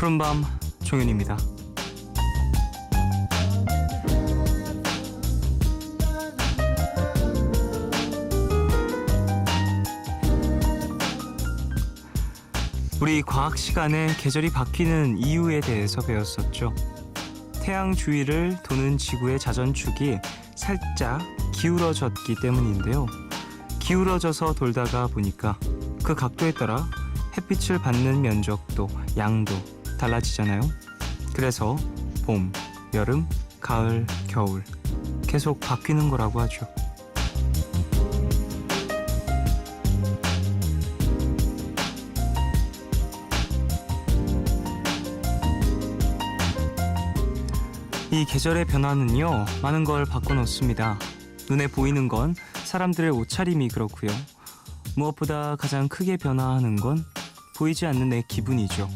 푸른밤 종윤입니다. 우리 과학 시간에 계절이 바뀌는 이유에 대해서 배웠었죠. 태양 주위를 도는 지구의 자전축이 살짝 기울어졌기 때문인데요. 기울어져서 돌다가 보니까 그 각도에 따라 햇빛을 받는 면적도 양도 달라지잖아요. 그래서 봄, 여름, 가을, 겨울 계속 바뀌는 거라고 하죠. 이 계절의 변화는요, 많은 걸 바꿔놓습니다. 눈에 보이는 건 사람들의 옷차림이 그렇고요. 무엇보다 가장 크게 변화하는 건 보이지 않는 내 기분이죠.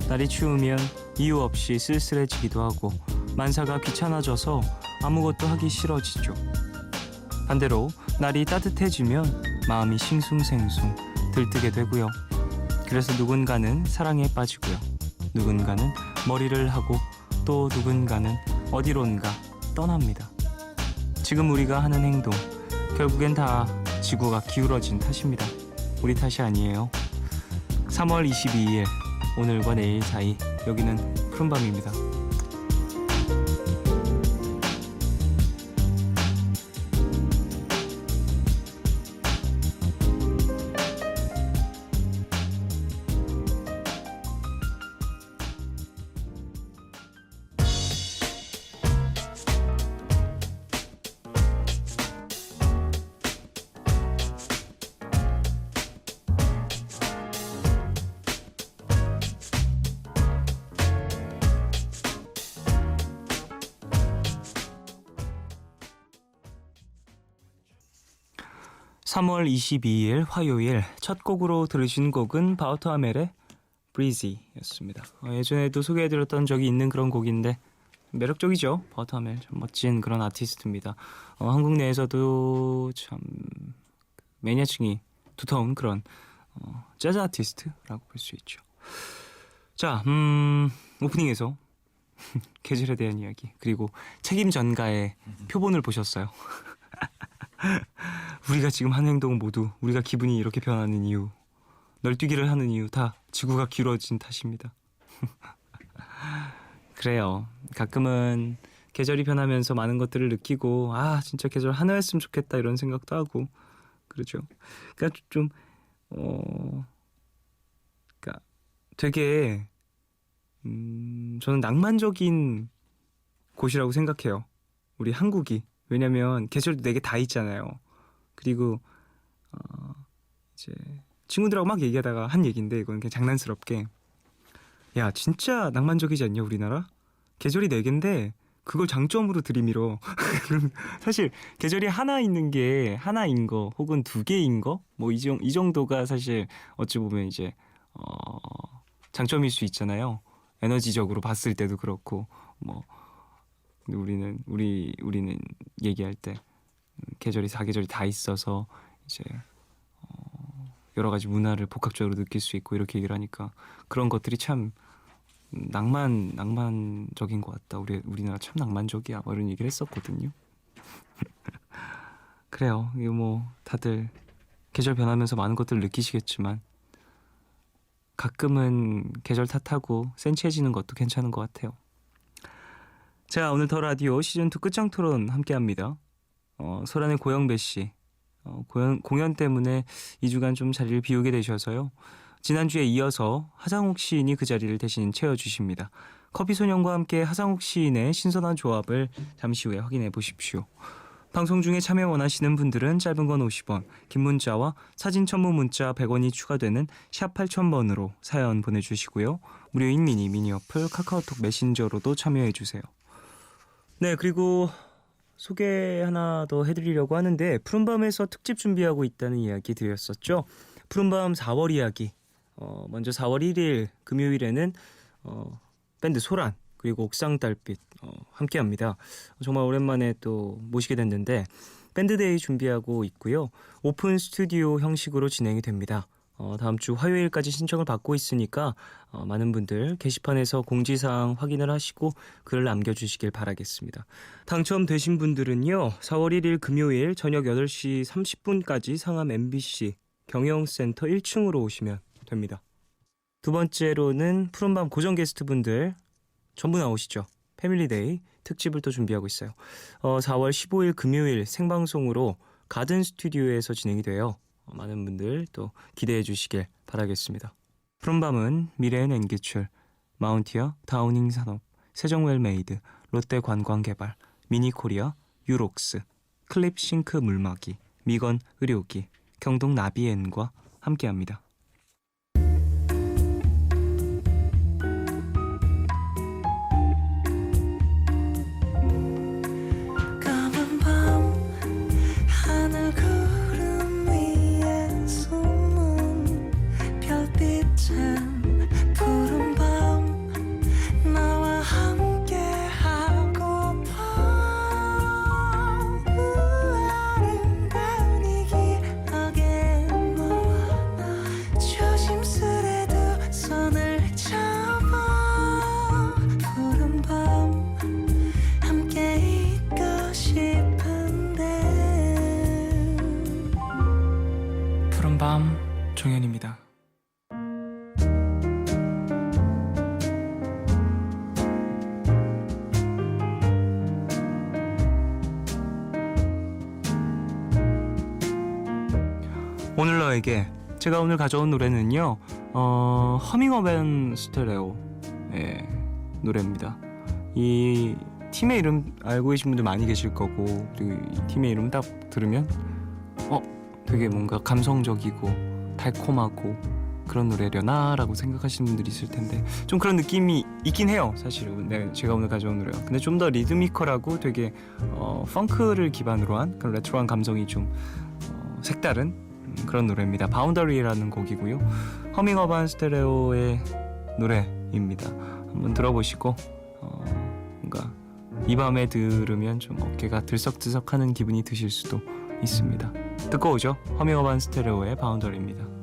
날이 추우면 이유 없이 쓸쓸해지기도 하고 만사가 귀찮아져서 아무것도 하기 싫어지죠. 반대로 날이 따뜻해지면 마음이 싱숭생숭 들뜨게 되고요. 그래서 누군가는 사랑에 빠지고요. 누군가는 머리를 하고 또 누군가는 어디론가 떠납니다. 지금 우리가 하는 행동, 결국엔 다 지구가 기울어진 탓입니다. 우리 탓이 아니에요. 3월 22일, 오늘과 내일 사이, 여기는 푸른밤입니다. 3월 22일 화요일 첫 곡으로 들으신 곡은 바우터하멜의 Breezy였습니다. 예전에도 소개해드렸던 적이 있는 그런 곡인데 매력적이죠. 바우터하멜 참 멋진 그런 아티스트입니다. 한국 내에서도 참 매니아층이 두터운 그런 재즈 아티스트라고 볼 수 있죠. 자, 오프닝에서 계절에 대한 이야기 그리고 책임 전가의 표본을 보셨어요. 우리가 지금 하는 행동 모두 우리가 기분이 이렇게 변하는 이유, 널뛰기를 하는 이유 다 지구가 기울어진 탓입니다. 그래요. 가끔은 계절이 변하면서 많은 것들을 느끼고 진짜 계절 하나였으면 좋겠다 이런 생각도 하고 그러죠. 그러니까 좀 그러니까 되게 저는 낭만적인 곳이라고 생각해요. 우리 한국이. 왜냐면 계절도 4개 다 있잖아요. 그리고 이제 친구들하고 막 얘기하다가 한 얘기인데 이건 그냥 장난스럽게 야 진짜 낭만적이지 않냐 우리나라? 계절이 4개인데 그걸 장점으로 들이밀어. 사실 계절이 하나인 거 혹은 2개인 거 뭐 이 정도가 사실 어찌 보면 이제 장점일 수 있잖아요. 에너지적으로 봤을 때도 그렇고 뭐 근데 우리는 얘기할 때 계절이 4계절이 다 있어서 이제 여러 가지 문화를 복합적으로 느낄 수 있고 이렇게 얘기를 하니까 그런 것들이 참 낭만적인 것 같다. 우리나라 참 낭만적이야. 뭐 이런 얘기를 했었거든요. 그래요. 이거 뭐 다들 계절 변하면서 많은 것들을 느끼시겠지만 가끔은 계절 탓하고 센치해지는 것도 괜찮은 것 같아요. 자, 오늘 더 라디오 시즌2 끝장 토론 함께합니다. 소란의 고영배 씨 공연 때문에 2주간 좀 자리를 비우게 되셔서요. 지난주에 이어서 하상욱 시인이 그 자리를 대신 채워주십니다. 커피소년과 함께 하상욱 시인의 신선한 조합을 잠시 후에 확인해 보십시오. 방송 중에 참여 원하시는 분들은 짧은 건 50원, 긴 문자와 사진 첨부 문자 100원이 추가되는 샵 8000번으로 사연 보내주시고요. 무료인 미니 어플 카카오톡 메신저로도 참여해주세요. 네, 그리고 소개 하나 더 해드리려고 하는데 푸른밤에서 특집 준비하고 있다는 이야기 드렸었죠. 푸른밤 4월 이야기. 먼저 4월 1일 금요일에는 밴드 소란 그리고 옥상달빛 함께합니다. 정말 오랜만에 또 모시게 됐는데 밴드데이 준비하고 있고요. 오픈 스튜디오 형식으로 진행이 됩니다. 다음 주 화요일까지 신청을 받고 있으니까 많은 분들 게시판에서 공지사항 확인을 하시고 글을 남겨주시길 바라겠습니다. 당첨되신 분들은요, 4월 1일 금요일 저녁 8시 30분까지 상암 MBC 경영센터 1층으로 오시면 됩니다. 두 번째로는 푸른밤 고정 게스트분들 전부 나오시죠. 패밀리데이 특집을 또 준비하고 있어요. 4월 15일 금요일 생방송으로 가든 스튜디오에서 진행이 돼요. 많은 분들 또 기대해 주시길 바라겠습니다. 푸른밤은 미래엔 엔기출, 마운티어, 다우닝 산업, 세종웰메이드, 롯데관광개발, 미니코리아, 유록스, 클립싱크 물막이, 미건 의료기, 경동 나비엔과 함께합니다. 푸른밤 종현입니다. 오늘 너에게 제가 오늘 가져온 노래는요, 허밍 앤 스테레오의 노래입니다. 이 팀의 이름 알고 계신 분들 많이 계실 거고, 그리고 이 팀의 이름 딱 들으면 되게 뭔가 감성적이고 달콤하고 그런 노래려나 라고 생각하시는 분들이 있을 텐데, 좀 그런 느낌이 있긴 해요, 사실은. 네, 제가 오늘 가져온 노래가. 근데 좀 더 리드미컬하고 되게 펑크를 기반으로 한 그런 레트로한 감성이 좀 색다른 그런 노래입니다. 바운더리라는 곡이고요. 허밍 어반 스테레오의 노래입니다. 한번 들어보시고 뭔가 이 밤에 들으면 좀 어깨가 들썩들썩하는 기분이 드실 수도 있습니다. 듣고 오죠. 허밍 어반 스테레오의 바운더리입니다.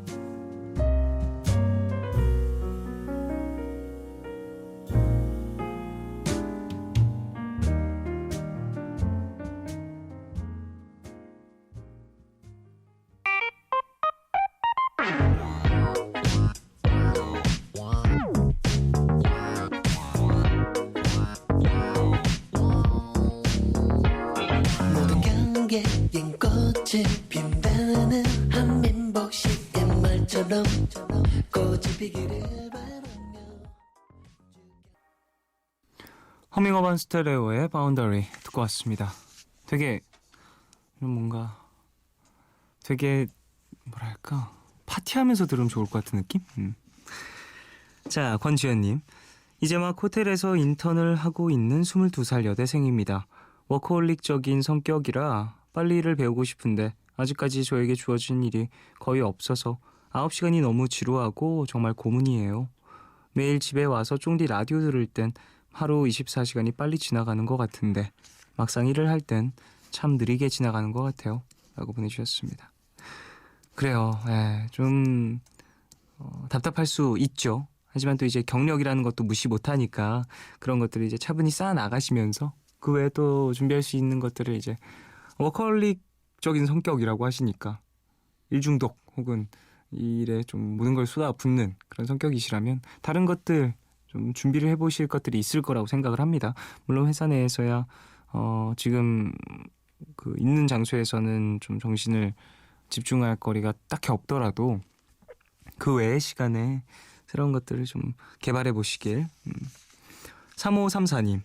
꽃이 핀다는 한 민복식의 말처럼 꽃이 피기를 바라며. 허밍 어반 스테레오의 바운더리 듣고 왔습니다. 되게 뭔가 되게 뭐랄까 파티하면서 들으면 좋을 것 같은 느낌? 자, 권지현님, 이제 막 호텔에서 인턴을 하고 있는 22살 여대생입니다. 워커홀릭적인 성격이라 빨리 일을 배우고 싶은데 아직까지 저에게 주어진 일이 거의 없어서 9시간이 너무 지루하고 정말 고문이에요. 매일 집에 와서 쫑디 라디오 들을 땐 하루 24시간이 빨리 지나가는 것 같은데 막상 일을 할 땐 참 느리게 지나가는 것 같아요. 라고 보내주셨습니다. 그래요. 좀 답답할 수 있죠. 하지만 또 이제 경력이라는 것도 무시 못하니까 그런 것들을 이제 차분히 쌓아 나가시면서 그 외에 또 준비할 수 있는 것들을 이제 워커홀릭적인 성격이라고 하시니까 일중독 혹은 일에 좀 모든 걸 쏟아붓는 그런 성격이시라면 다른 것들 좀 준비를 해보실 것들이 있을 거라고 생각을 합니다. 물론 회사 내에서야 지금 그 있는 장소에서는 좀 정신을 집중할 거리가 딱히 없더라도 그 외의 시간에 새로운 것들을 좀 개발해 보시길. 3534님,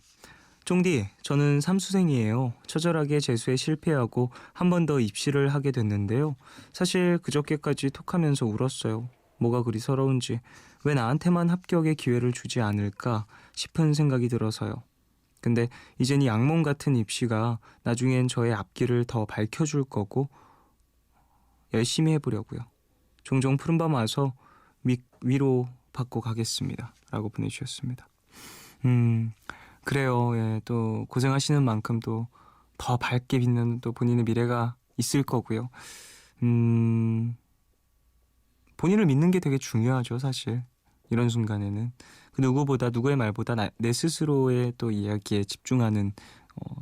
쫑디, 저는 삼수생이에요. 처절하게 재수에 실패하고 한 번 더 입시를 하게 됐는데요. 사실 그저께까지 톡하면서 울었어요. 뭐가 그리 서러운지, 왜 나한테만 합격의 기회를 주지 않을까 싶은 생각이 들어서요. 근데 이젠 이 악몽 같은 입시가 나중엔 저의 앞길을 더 밝혀줄 거고 열심히 해보려고요. 종종 푸른밤 와서 위로 받고 가겠습니다. 라고 보내주셨습니다. 그래요. 예, 또 고생하시는 만큼 또 더 밝게 빛나는 또 본인의 미래가 있을 거고요. 본인을 믿는 게 되게 중요하죠, 사실. 이런 순간에는 그 누구보다 누구의 말보다 내 스스로의 또 이야기에 집중하는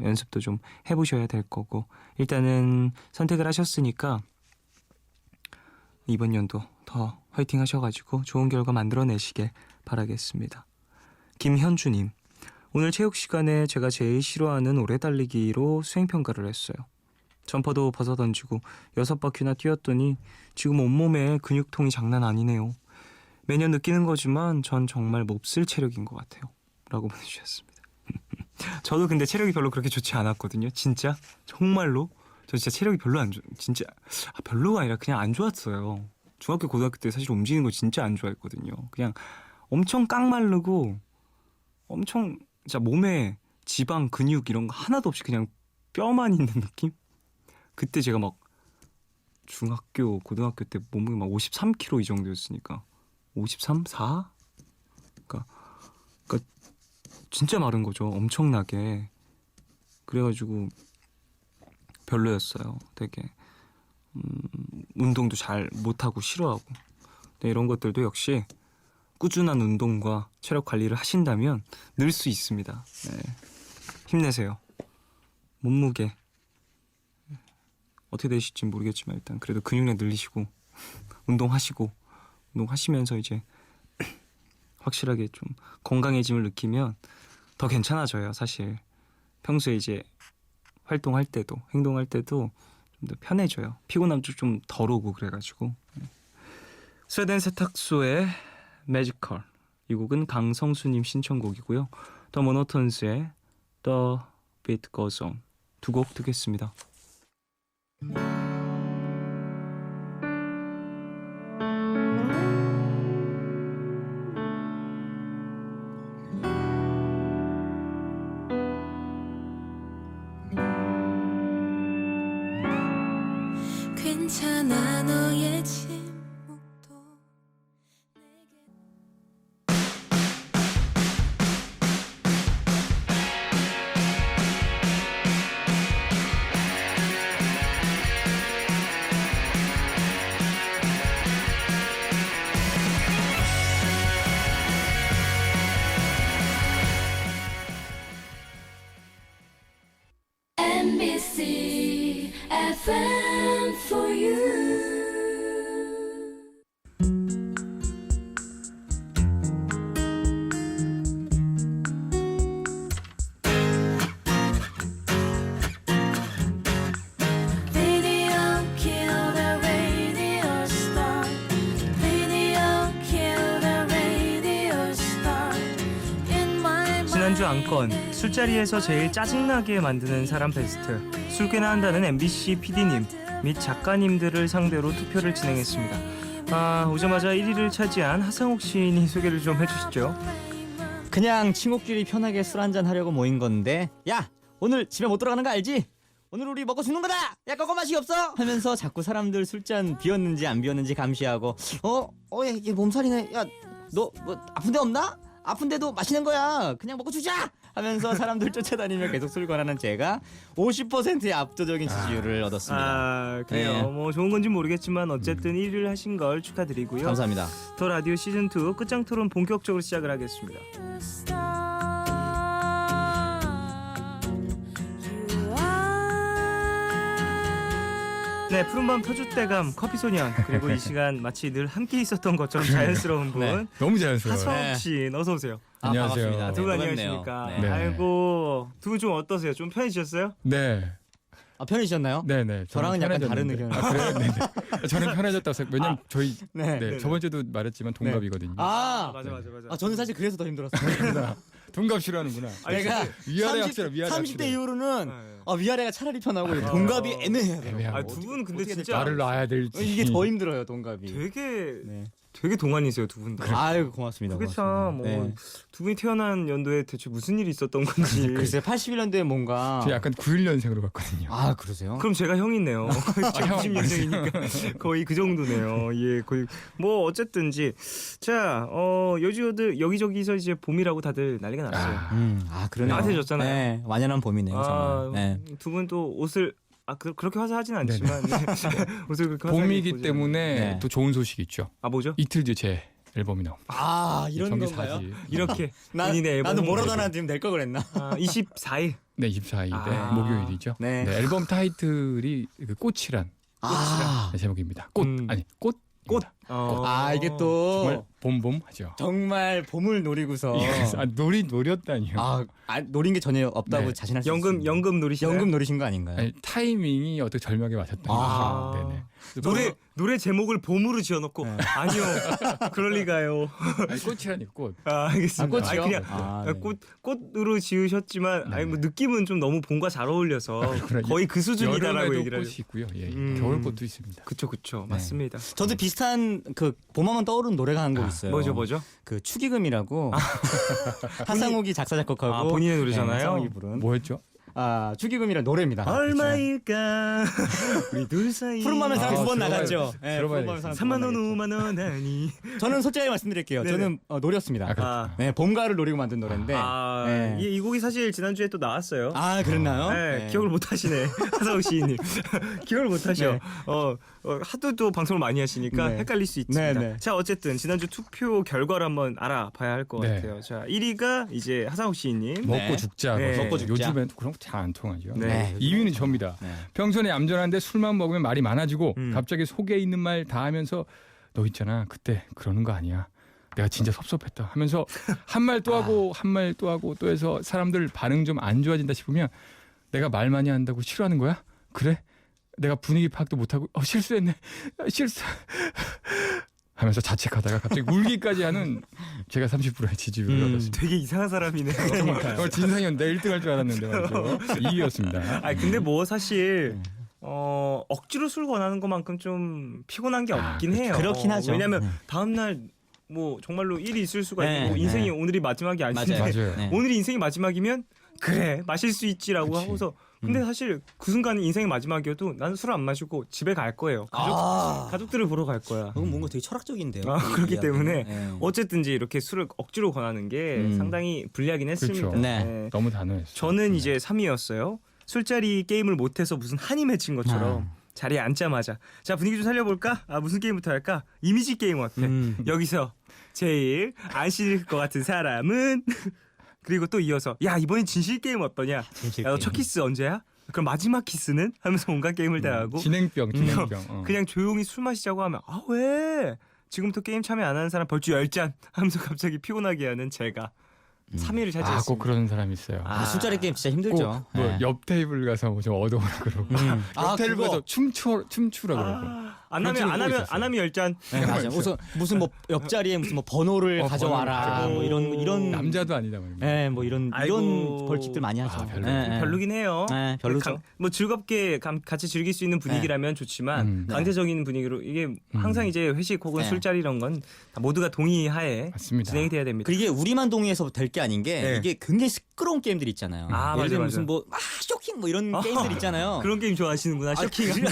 연습도 좀 해보셔야 될 거고 일단은 선택을 하셨으니까 이번 연도 더 화이팅 하셔가지고 좋은 결과 만들어내시길 바라겠습니다. 김현주님, 오늘 체육 시간에 제가 제일 싫어하는 오래 달리기로 수행평가를 했어요. 점퍼도 벗어던지고 6바퀴나 뛰었더니 지금 온몸에 근육통이 장난 아니네요. 매년 느끼는 거지만 전 정말 몹쓸 체력인 것 같아요. 라고 보내주셨습니다. 저도 근데 체력이 별로 그렇게 좋지 않았거든요. 진짜 정말로 저 진짜 체력이 별로 안 진짜 별로가 아니라 그냥 안 좋았어요. 중학교 고등학교 때 사실 움직이는 거 진짜 안 좋아했거든요. 그냥 엄청 깡마르고 엄청 진짜 몸에 지방 근육 이런 거 하나도 없이 그냥 뼈만 있는 느낌? 그때 제가 막 중학교 고등학교 때 몸무게 막 53kg 이 정도였으니까 53? 4? 그러니까 진짜 마른 거죠. 엄청나게. 그래가지고 별로였어요. 되게 운동도 잘 못하고 싫어하고. 네, 이런 것들도 역시 꾸준한 운동과 체력 관리를 하신다면 늘 수 있습니다. 네. 힘내세요. 몸무게 어떻게 되실지 모르겠지만 일단 그래도 근육량 늘리시고 운동하시면서 이제 확실하게 좀 건강해짐을 느끼면 더 괜찮아져요. 사실 평소에 이제 활동할 때도 행동할 때도 좀 더 편해져요. 피곤함도 좀 덜 오고 그래가지고. 스웨덴 세탁소의 매지컬, 이 곡은 강성수님 신청곡이고요. 더 모노톤스의 The Beat Goes On 두 곡 듣겠습니다. 괜찮아 너의 침묵도 MBC FM for you. Video kill the radio star. Video kill the radio star. In my mind. 지난주 안건 술자리에서 제일 짜증나게 만드는 사람 베스트, 술 꽤나 한다는 MBC PD님 및 작가님들을 상대로 투표를 진행했습니다. 오자마자 1위를 차지한 하상욱 시인이 소개를 좀 해주시죠. 그냥 친구끼리 편하게 술 한잔 하려고 모인 건데, 야 오늘 집에 못 들어가는 거 알지? 오늘 우리 먹고 죽는 거다. 야 거거 맛이 없어 하면서 자꾸 사람들 술잔 비었는지 안 비었는지 감시하고 야, 이게 몸살이네. 야 너 뭐 아픈 데 없나? 아픈 데도 마시는 거야. 그냥 먹고 죽자 하면서 사람들 쫓아다니며 계속 술 권하는 제가 50%의 압도적인 지지율을 얻었습니다. 그래요. 네. 뭐 좋은 건지 모르겠지만 어쨌든 1위를 하신 걸 축하드리고요. 감사합니다. 더 라디오 시즌2 끝장 토론 본격적으로 시작을 하겠습니다. 네, 푸른밤 터줏대감 커피소년, 그리고 이 시간 마치 늘 함께 있었던 것처럼 자연스러운 분, 네. 너무 자연스러워요. 하성욱 씨 어서 오세요. 안녕하세요. 반갑습니다. 두 분 네, 안녕하십니까? 네. 네. 아이고, 두 분 좀 어떠세요? 좀 편해지셨어요? 네, 편해지셨나요? 네. 저랑은 약간 다른 의견을. 그래요? 네. 저는 편해졌다고 생각. 왜냐면 저희 네. 저번 주도 말했지만 동갑이거든요. 맞아. 저는 사실 그래서 더 힘들었어요. 동갑 싫어하는구나. 내가 위아래 확실해. 30대 이후로는 네. 위아래가 차라리 편하고 동갑이 애매해요. 애매하고. 두 분 근데 어떻게 진짜 말을 놔야 될지. 이게 더 힘들어요, 동갑이. 되게 네. 되게 동안이세요, 두 분 다. 아유, 고맙습니다. 그게 고맙습니다. 참, 네. 두 분이 태어난 연도에 대체 무슨 일이 있었던 건지. 글쎄 81년도에 뭔가 저 약간 91년생으로 갔거든요. 그러세요? 그럼 제가 형이네요. 90년생이니까 거의 그 정도네요. 예, 거의 뭐 어쨌든지 자, 여기저기서 이제 봄이라고 다들 난리가 났어요. 그러네요. 따뜻해졌잖아요. 네, 완연한 봄이네요, 정말. 네. 두 분 또 옷을 그렇게 화사하진 않지만 네. 옷을 그렇게 화사하게 봄이기 입고 때문에 네. 또 좋은 소식이 있죠. 아 뭐죠? 이틀 뒤에 제 앨범이 나옵니다. 아 이런 정규 건가요? 4집. 이렇게 본인의 나도 앨범을 뭐라도 하나 지금 낼 걸 그랬나? 24일. 네, 24일에 아. 목요일이죠. 네. 네, 앨범 타이틀이 그 꽃이란 아, 제목입니다. 꽃 아니 꽃. 아 이게 또 정말 봄봄하죠. 정말 봄을 노리고서 아, 노렸다니요. 노린 게 전혀 없다고 네. 자신할 수 있습니다. 연금 노리시나요? 연금 노리신 거 아닌가요? 아니, 타이밍이 어떻게 절묘하게 맞았다. 아. 네네. 노래 제목을 봄으로 지어놓고 네. 아니요 그럴 리가요. 아니, 꽃이라니까 꽃. 알겠습니다. 꽃이요? 그냥 네. 꽃으로 지으셨지만 아니 뭐 느낌은 좀 너무 봄과 잘 어울려서 그래. 거의 그 수준이다라고 여름에도 얘기를 꽃이 하죠. 있고요. 예, 음. 겨울꽃도 있습니다. 그쵸 네. 맞습니다. 저도 비슷한 그 봄하면 떠오르는 노래가 한 곡 있어요. 뭐죠? 그 축의금이라고 하상욱이 작사 작곡하고 아, 본인의 노래잖아요? 네, 하상욱이 부른 뭐였죠? 축의금이라는 노래입니다. 얼마일까 우리 둘 사이 푸른 밤의 사랑 아, 2번 들어봐야- 나갔죠. 들어봐야 푸른 밤의 사랑 3만 원, 2번 5만 원 아니. 나갔죠. 저는 솔직하게 말씀드릴게요. 네네. 저는 노렸습니다. 아, 그렇구나. 아, 네, 봄가을을 노리고 만든 노래인데. 네. 이 곡이 사실 지난주에 또 나왔어요. 그랬나요? 네, 기억을 못 하시네. 하상욱 시인님. 기억을 못 하셔. 네. 하도 또 방송을 많이 하시니까 네. 헷갈릴 수 있습니다. 네, 네. 자, 어쨌든 지난주 투표 결과를 한번 알아봐야 할 것 네. 같아요. 자, 1위가 이제 하상욱 시인님. 네. 먹고 죽자. 네. 먹고 죽자. 요즘엔 그런 거 잘 안 통하죠. 네. 2위는 접니다. 네. 평소에 얌전한데 술만 먹으면 말이 많아지고 음. 갑자기 속에 있는 말 다 하면서 너 있잖아 그때 그러는 거 아니야. 내가 진짜 섭섭했다 하면서 한 말 또 하고 한 말 또 하고 또 해서 사람들 반응 좀 안 좋아진다 싶으면 내가 말 많이 한다고 싫어하는 거야? 그래? 내가 분위기 파악도 못하고 실수했네. 실수. 하면서 자책하다가 갑자기 울기까지 하는 제가 30%의 지지율을 얻었습니다. 되게 이상한 사람이네요. 진상이었는데 1등 할 줄 알았는데 말이죠. 2위였습니다. 아, 근데 뭐 사실 억지로 술 권하는 것만큼 좀 피곤한 게 없긴 해요. 그렇긴 하죠. 왜냐면 네. 다음 날 뭐 정말로 일이 있을 수가 네, 있고 네. 인생이 오늘이 마지막이 아닌데 맞아요. 네. 오늘이 인생이 마지막이면 그래 마실 수 있지라고 그치. 하고서 근데 사실 그 순간이 인생의 마지막이어도 나는 술 안 마시고 집에 갈 거예요. 가족들을 보러 갈 거야. 그건 뭔가 되게 철학적인데요. 그렇기 이 때문에 이야기는. 어쨌든 이제 이렇게 술을 억지로 권하는 게 상당히 불리하긴 했습니다. 그렇죠. 네. 너무 단호했어요. 저는 이제 3위였어요. 술자리 게임을 못해서 무슨 한이 맺힌 것처럼 자리에 앉자마자 자 분위기 좀 살려볼까? 무슨 게임부터 할까? 이미지 게임 어때? 여기서 제일 안 씻을 것 같은 사람은 그리고 또 이어서 야 이번엔 진실 게임 어떠냐? 야 너 첫 키스 언제야? 그럼 마지막 키스는? 하면서 온갖 게임을 다 하고 진행병. 그냥 조용히 술 마시자고 하면 왜? 지금부터 게임 참여 안 하는 사람 벌주 10잔 하면서 갑자기 피곤하게 하는 제가 3위를 차지했습니다. 꼭 그런 사람이 있어요. 술자리 게임 진짜 힘들죠. 꼭 뭐 옆 테이블 가서 뭐 좀 얻어오라 그러고 옆 테이블 그거. 가서 춤추라 그러고 안 그런 하면 친구 있었어요. 안 하면 10잔. 네, 맞아요. 무슨 뭐 옆자리에 무슨 뭐 번호를 가져와라. 번호를 뭐 이런 남자도 아니다 말입니다. 네, 뭐 이런 아이고. 벌칙들 많이 하죠. 별로. 별로긴 해요. 네, 별로죠. 뭐 즐겁게 같이 즐길 수 있는 분위기라면 좋지만 네. 강제적인 분위기로 이게 항상 이제 회식 혹은 네. 술자리 이런 건 다 모두가 동의하에 맞습니다. 진행이 돼야 됩니다. 그리고 이게 우리만 동의해서 될 게 아닌 게 네. 이게 굉장히 시끄러운 게임들 있잖아요. 아, 예를 들면 맞아요, 무슨 뭐 쇼킹 뭐 이런 게임들 있잖아요. 그런 게임 좋아하시는구나. 쇼킹한 거.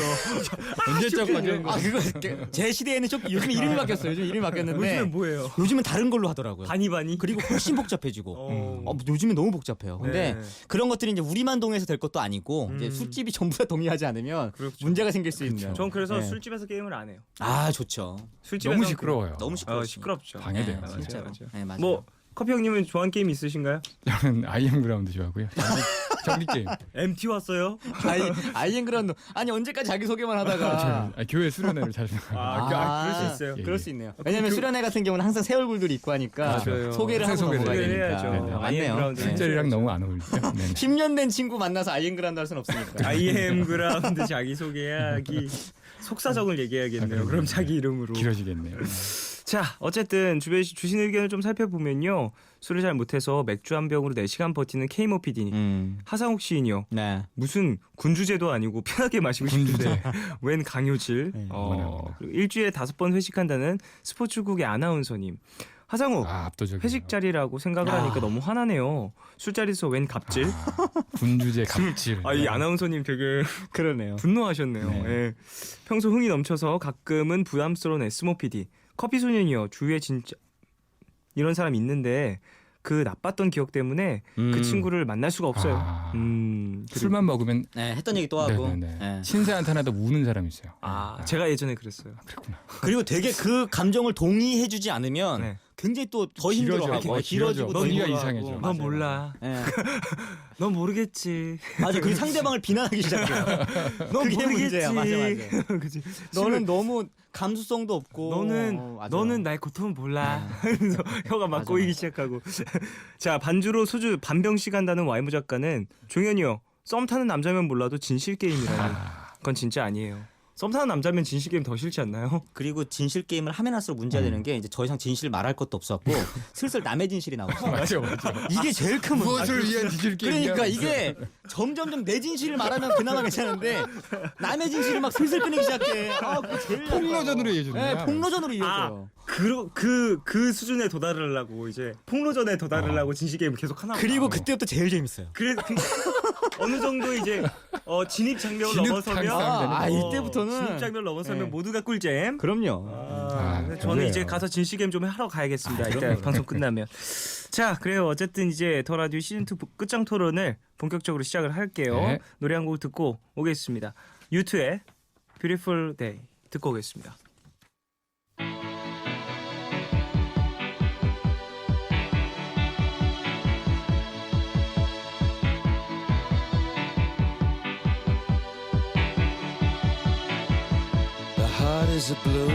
언제적 거죠? 그거 제 시대에는 좀 요즘 이름이 바뀌었어요. 요즘 이름이 바뀌었는데 요즘엔 뭐예요? 요즘은 다른 걸로 하더라고요. 바니바니. 그리고 훨씬 복잡해지고. 어. 요즘은 너무 복잡해요. 근데 네. 그런 것들이 이제 우리만 동의해서 될 것도 아니고 이제 술집이 전부 다 동의하지 않으면 그렇죠. 문제가 생길 수 있는. 전 그래서 네. 술집에서 게임을 안 해요. 좋죠. 술집에서 너무 시끄러워요. 너무 시끄럽죠. 시끄럽죠. 방해돼요. 네, 진짜로. 맞아요, 맞아요. 네, 맞아요. 뭐 커피 형님은 좋아하는 게임 있으신가요? 저는 아이엠 그라운드 좋아하고요. 정리 게임. MT 왔어요? 아이엔그라운드 아니 언제까지 자기 소개만 하다가 교회 수련회를 자주 그럴 수 있어요. 예, 그럴 예. 수 있네요. 왜냐면 수련회 같은 경우는 항상 새 얼굴들이 있고 하니까 맞아요. 소개를 하고 소개를 넘어가야 소개를 되니까. 해야죠. 네, 아이엠 맞네요. 그라운드. 네. 술자리랑 너무 안 어울리죠. 네. 10년 된 친구 만나서 아이엔그라운드 할 수는 없으니까. IM 그라운드 자기 소개하기 속사정을 얘기해야겠네요. 그럼 자기 이름으로. 길어지겠네요. 자, 어쨌든 주신 의견을 좀 살펴보면요. 술을 잘 못해서 맥주 한 병으로 4시간 버티는 K모 PD. 하상욱 시인이요. 네. 무슨 군주제도 아니고 편하게 마시고 싶은데 웬 강요질. 그리고 일주일에 5번 회식한다는 스포츠국의 아나운서님. 하상욱 압도적이에요. 회식 자리라고 생각을 하니까 너무 화나네요. 술자리에서 웬 갑질? 군주제 갑질. 이 아나운서님 되게 그러네요. 분노하셨네요. 네. 예. 평소 흥이 넘쳐서 가끔은 부담스러운 에스모 PD. 커피 소년이요. 주위에 진짜 이런 사람 있는데 그 나빴던 기억 때문에 그 친구를 만날 수가 없어요. 아. 그리고- 술만 먹으면 네, 했던 얘기 또 하고. 네네네. 네. 신세한테 하나도 우는 사람이 있어요. 제가 예전에 그랬어요. 그랬구나. 그리고 되게 그 감정을 동의해주지 않으면 네. 굉장히 또 더 길어져. 힘들어하고 길어지고 더 논의가 힘들어하고. 이상해져. 넌 맞아요. 몰라. 네. 넌 모르겠지. 맞아, 그 상대방을 비난하기 시작해요. 넌 그게 모르겠지. 문제야. 맞아. 그치. 너는 너무 감수성도 없고. 맞아. 너는 나의 고통을 몰라. 그래서 혀가 막 맞아, 꼬이기 맞아. 시작하고. 자, 반주로 소주 반병씩 한다는 와이무 작가는 종현이요. 썸 타는 남자면 몰라도 진실 게임이라니. 그건 진짜 아니에요. 썸 타는 남자면 진실 게임 더 싫지 않나요? 그리고 진실 게임을 하면 할수록 문제가 되는 게 이제 더 이상 진실 말할 것도 없었고 슬슬 남의 진실이 나오죠. 맞아. 이게 제일 큰 문제. 무엇을 위한 지질 게임이야? 그러니까 이게 점점점 내 진실을 말하면 그나마 괜찮은데 남의 진실을 막 슬슬 꺼내기 시작해. 그거 제일 폭로전으로 이어지는구나. 네, 폭로전으로 이어져요. 그 수준에 도달하려고 이제 폭로전에 도달하려고 진실 게임을 계속 하나. 그리고 그때부터 제일 재밌어요. 그래 어느 정도 이제 진입 장벽을 진입 넘어서면 장벽. 이때부터는 진입 장벽을 넘어서면 네. 모두가 꿀잼. 그럼요. 저는 그래요. 이제 가서 진실 게임 좀 하러 가야겠습니다. 이따 그럼요. 방송 끝나면. 자, 그래요. 어쨌든 이제 더 라디오 시즌 2 끝장 토론을 본격적으로 시작을 할게요. 네. 노래 한 곡 듣고 오겠습니다. U2의 Beautiful Day 듣고 오겠습니다. The heart is a blue,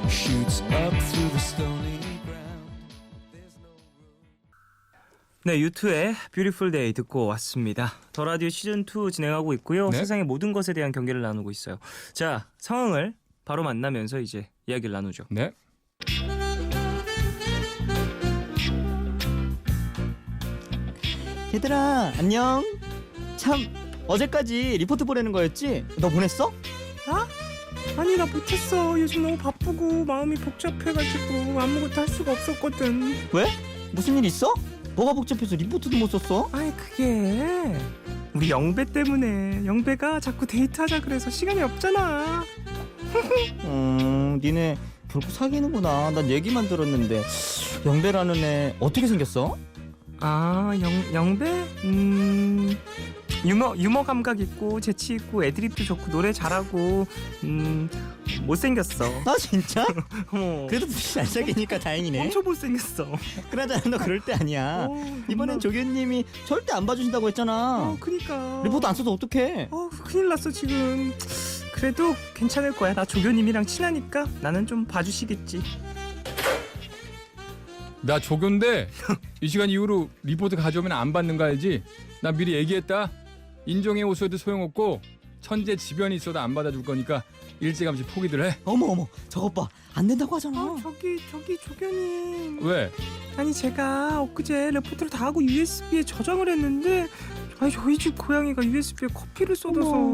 shoots up through the stony ground. There's no room. 네, U2의 Beautiful Day 듣고 왔습니다. 더 라디오 시즌 2 진행하고 있고요. 네. 세상의 모든 것에 대한 경계를 나누고 있어요. 자, 상황을 바로 만나면서 이제 이야기를 나누죠. 네. 얘들아 안녕. 참 어제까지 리포트 보내는 거였지? 너 보냈어? 아니, 나 못했어. 요즘 너무 바쁘고 마음이 복잡해가지고 아무것도 할 수가 없었거든. 왜? 무슨 일 있어? 뭐가 복잡해서 리포트도 못 썼어? 아이, 그게 우리 영배 때문에. 영배가 자꾸 데이트하자 그래서 시간이 없잖아. 니네 결국 사귀는구나. 난 얘기만 들었는데 영배라는 애 어떻게 생겼어? 영배? 유머 감각 있고 재치 있고 애드립도 좋고 노래 잘하고 못생겼어. 아 진짜? 어, 그래도 둘이 잘 사귀니까 다행이네. 엄청 못생겼어. 그나저나 너 그럴 때 아니야. 이번엔 조교님이 절대 안 봐주신다고 했잖아. 그니까 리포트 안 써도 어떡해? 큰일 났어 지금. 그래도 괜찮을 거야. 나 조교님이랑 친하니까 나는 좀 봐주시겠지. 나 조교인데 이 시간 이후로 리포트 가져오면 안 받는 거 알지? 나 미리 얘기했다. 인정해 오셔도 소용없고 천재지변이 있어도 안 받아줄 거니까 일찌감치 포기들 해. 어머 저것 봐. 안 된다고 하잖아. 저기 조교님. 왜? 아니 제가 엊그제 레포트를 다 하고 USB에 저장을 했는데 저희 집 고양이가 USB에 커피를 쏟아서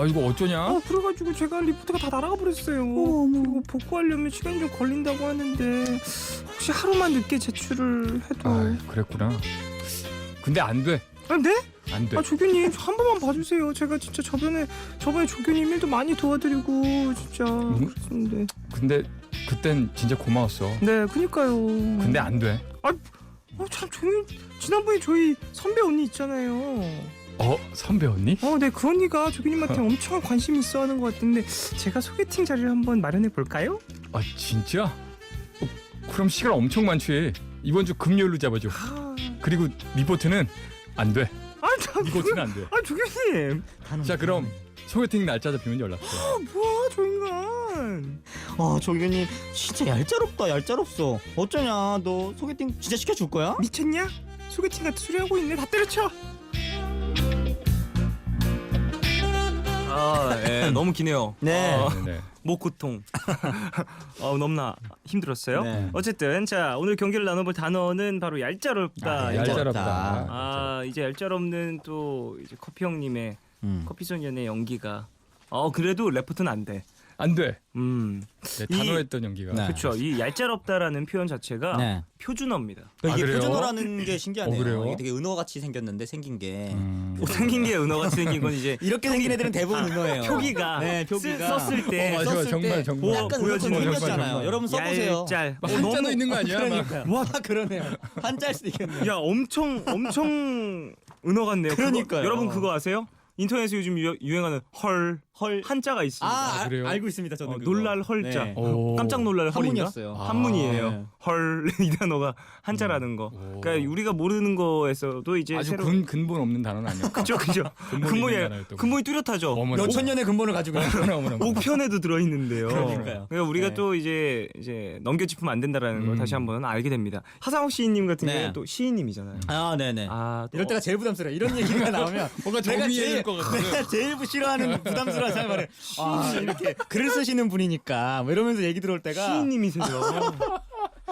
이거 어쩌냐? 그래가지고 제가 리포트가 다 날아가 버렸어요. 그리고 복구하려면 시간이 좀 걸린다고 하는데 혹시 하루만 늦게 제출을 해도 그랬구나. 근데 안 돼. 네? 안 돼. 조교님 저 한 번만 봐주세요. 제가 진짜 저번에 조교님 일도 많이 도와드리고 진짜 그랬는데. 근데 그땐 진짜 고마웠어. 네, 그니까요. 근데 안 돼. 참 지난번에 저희 선배 언니 있잖아요. 선배 언니? 네, 그 언니가 조교님한테 엄청 관심이 있어하는 것 같은데 제가 소개팅 자리를 한번 마련해 볼까요? 진짜? 그럼 시간 엄청 많지. 이번 주 금요일로 잡아줘. 그리고 리포트는 안 돼. 리포트는 안 돼. 조교님. 자 그럼 소개팅 날짜 잡히면 연락 줘. 뭐야, 저 인간. 조교님 진짜 얄짤없어. 어쩌냐? 너 소개팅 진짜 시켜줄 거야? 미쳤냐? 소개팅 같은 소리 하고 있네. 다 때려쳐. 너무 기네요. 네. 네. 목 고통. 너무나 힘들었어요. 네. 어쨌든 자, 오늘 경기를 나눠볼 단어는 바로 얄짤없다. 얄짤없다. 이제 얄짤없는 또 이제 커피 형님의 커피 소년의 연기가 그래도 레포트는 안 돼. 안 돼. 이- 단호했던 연기가. 네. 그렇죠. 이 얄짤없다라는 표현 자체가 네. 표준어입니다. 이게 그래요? 표준어라는 게 신기하네요. 그래요? 이게 되게 은어 같이 생겼는데 생긴 게 생긴 게 은어같이 생긴 건 이제 이렇게 생긴 애들은 대부분 은어예요. 표기가 네, 표기가 썼을 때 맞아, 썼을 정말, 때 정말. 약간 보여지는 은어처럼 정말, 생겼잖아요. 정말. 여러분 써보세요. 얄짤. 막 한자도 있는 거 아니야? 막. 그러니까요. 와 그러네요. 한자일 수도 있겠네요. 야 엄청 은어 같네요. 그러니까요. 여러분 그거 아세요? 인터넷에 요즘 유행하는 헐 한자가 있습니다. 아, 그래요? 알고 있습니다. 저는 그거. 놀랄 헐자. 네. 오. 깜짝 놀랄 헐인가? 한문이었어요. 한문이에요. 네. 헐 이 단어가 한자라는 거. 그러니까 우리가 모르는 거에서도 이제 아주 새로 근본 없는 단어는 아니었고. 그죠. 근본이 있는 단어였던 근본이 뚜렷하죠. 어머나. 몇천 년의 근본을 가지고 어머나. 옥편에도 들어 있는데요. 그러니까요. 그러니까 우리가 네. 또 이제 넘겨짚으면 안 된다라는 걸 다시 한번 알게 됩니다. 하상욱 시인님 같은 네. 경우는 또 시인님이잖아요. 아, 네네. 아, 또 이럴 때가 제일 부담스러워. 이런 얘기가 나오면 뭔가 내가 정리해야 제일 될 것 같아요. 내가 제일 싫어하는 부담스러운 생각을 아 이렇게 글을 쓰시는 분이니까 뭐 이러면서 얘기 들어올 때가 시인님이세요.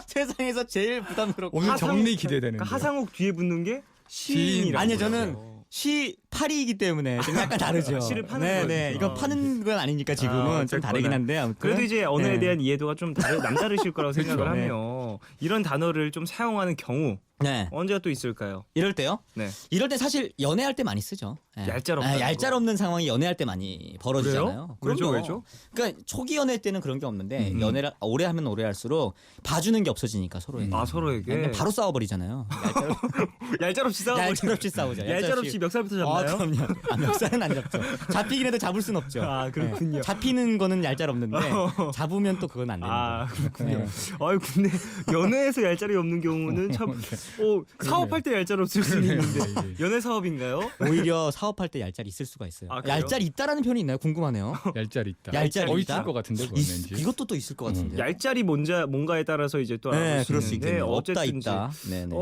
세상에서 제일 부담스럽고 오늘 하상- 정리 기대되는데. 그러니까 하상욱 뒤에 붙는 게 시인이라고. 아니요 저는 시 파리이기 때문에 좀 약간 다르죠. 시를 파는 네네 거죠. 이건 파는 건 아니니까 지금은 좀 어쨌거나. 다르긴 한데 아무튼 그래도 이제 언어에 네. 대한 이해도가 좀 남다르실 거라고 생각을 네. 하며 이런 단어를 좀 사용하는 경우 네 언제가 또 있을까요? 이럴 때요. 네. 이럴 때 사실 연애할 때 많이 쓰죠. 네. 얄짤없다는 얄짤 없는 상황이 연애할 때 많이 벌어지잖아요. 그래요? 왜죠? 그럼요. 왜죠? 그러니까 초기 연애 때는 그런 게 없는데 연애를 오래 하면 오래 할수록 봐주는 게 없어지니까 서로에게. 아 서로에게 바로 싸워버리잖아요. 얄짤없이 싸워버리. 얄짤없이 싸우죠. 얄짤없이 멱살부터 잡나요? 그럼요. 아, 멱살은 안 잡죠. 잡히긴 해도 잡을 순 없죠. 아, 그렇군요. 네. 잡히는 거는 얄짤 없는데 잡으면 또 그건 안 되는 아 거예요. 그렇군요. 네. 아유 근데 연애에서 얄짤이 없는 경우는 참 사업할 때 얄짤 없을 수 있는데 연애 사업인가요? 오히려 사업할 때 얄짤 있을 수가 있어요. 아, 그래요? 얄짤 있다라는 표현이 있나요? 궁금하네요. 얄짤 있다. 얄짤 어 있다? 있을 것 같은데 그건 왠지. 이것도 또 있을 것 같은데. 얄짤이 뭔가에 따라서 이제 또 알아볼 네, 수 그럴 수 있는데 있겠네요. 없다 어쨌든지 있다. 네네.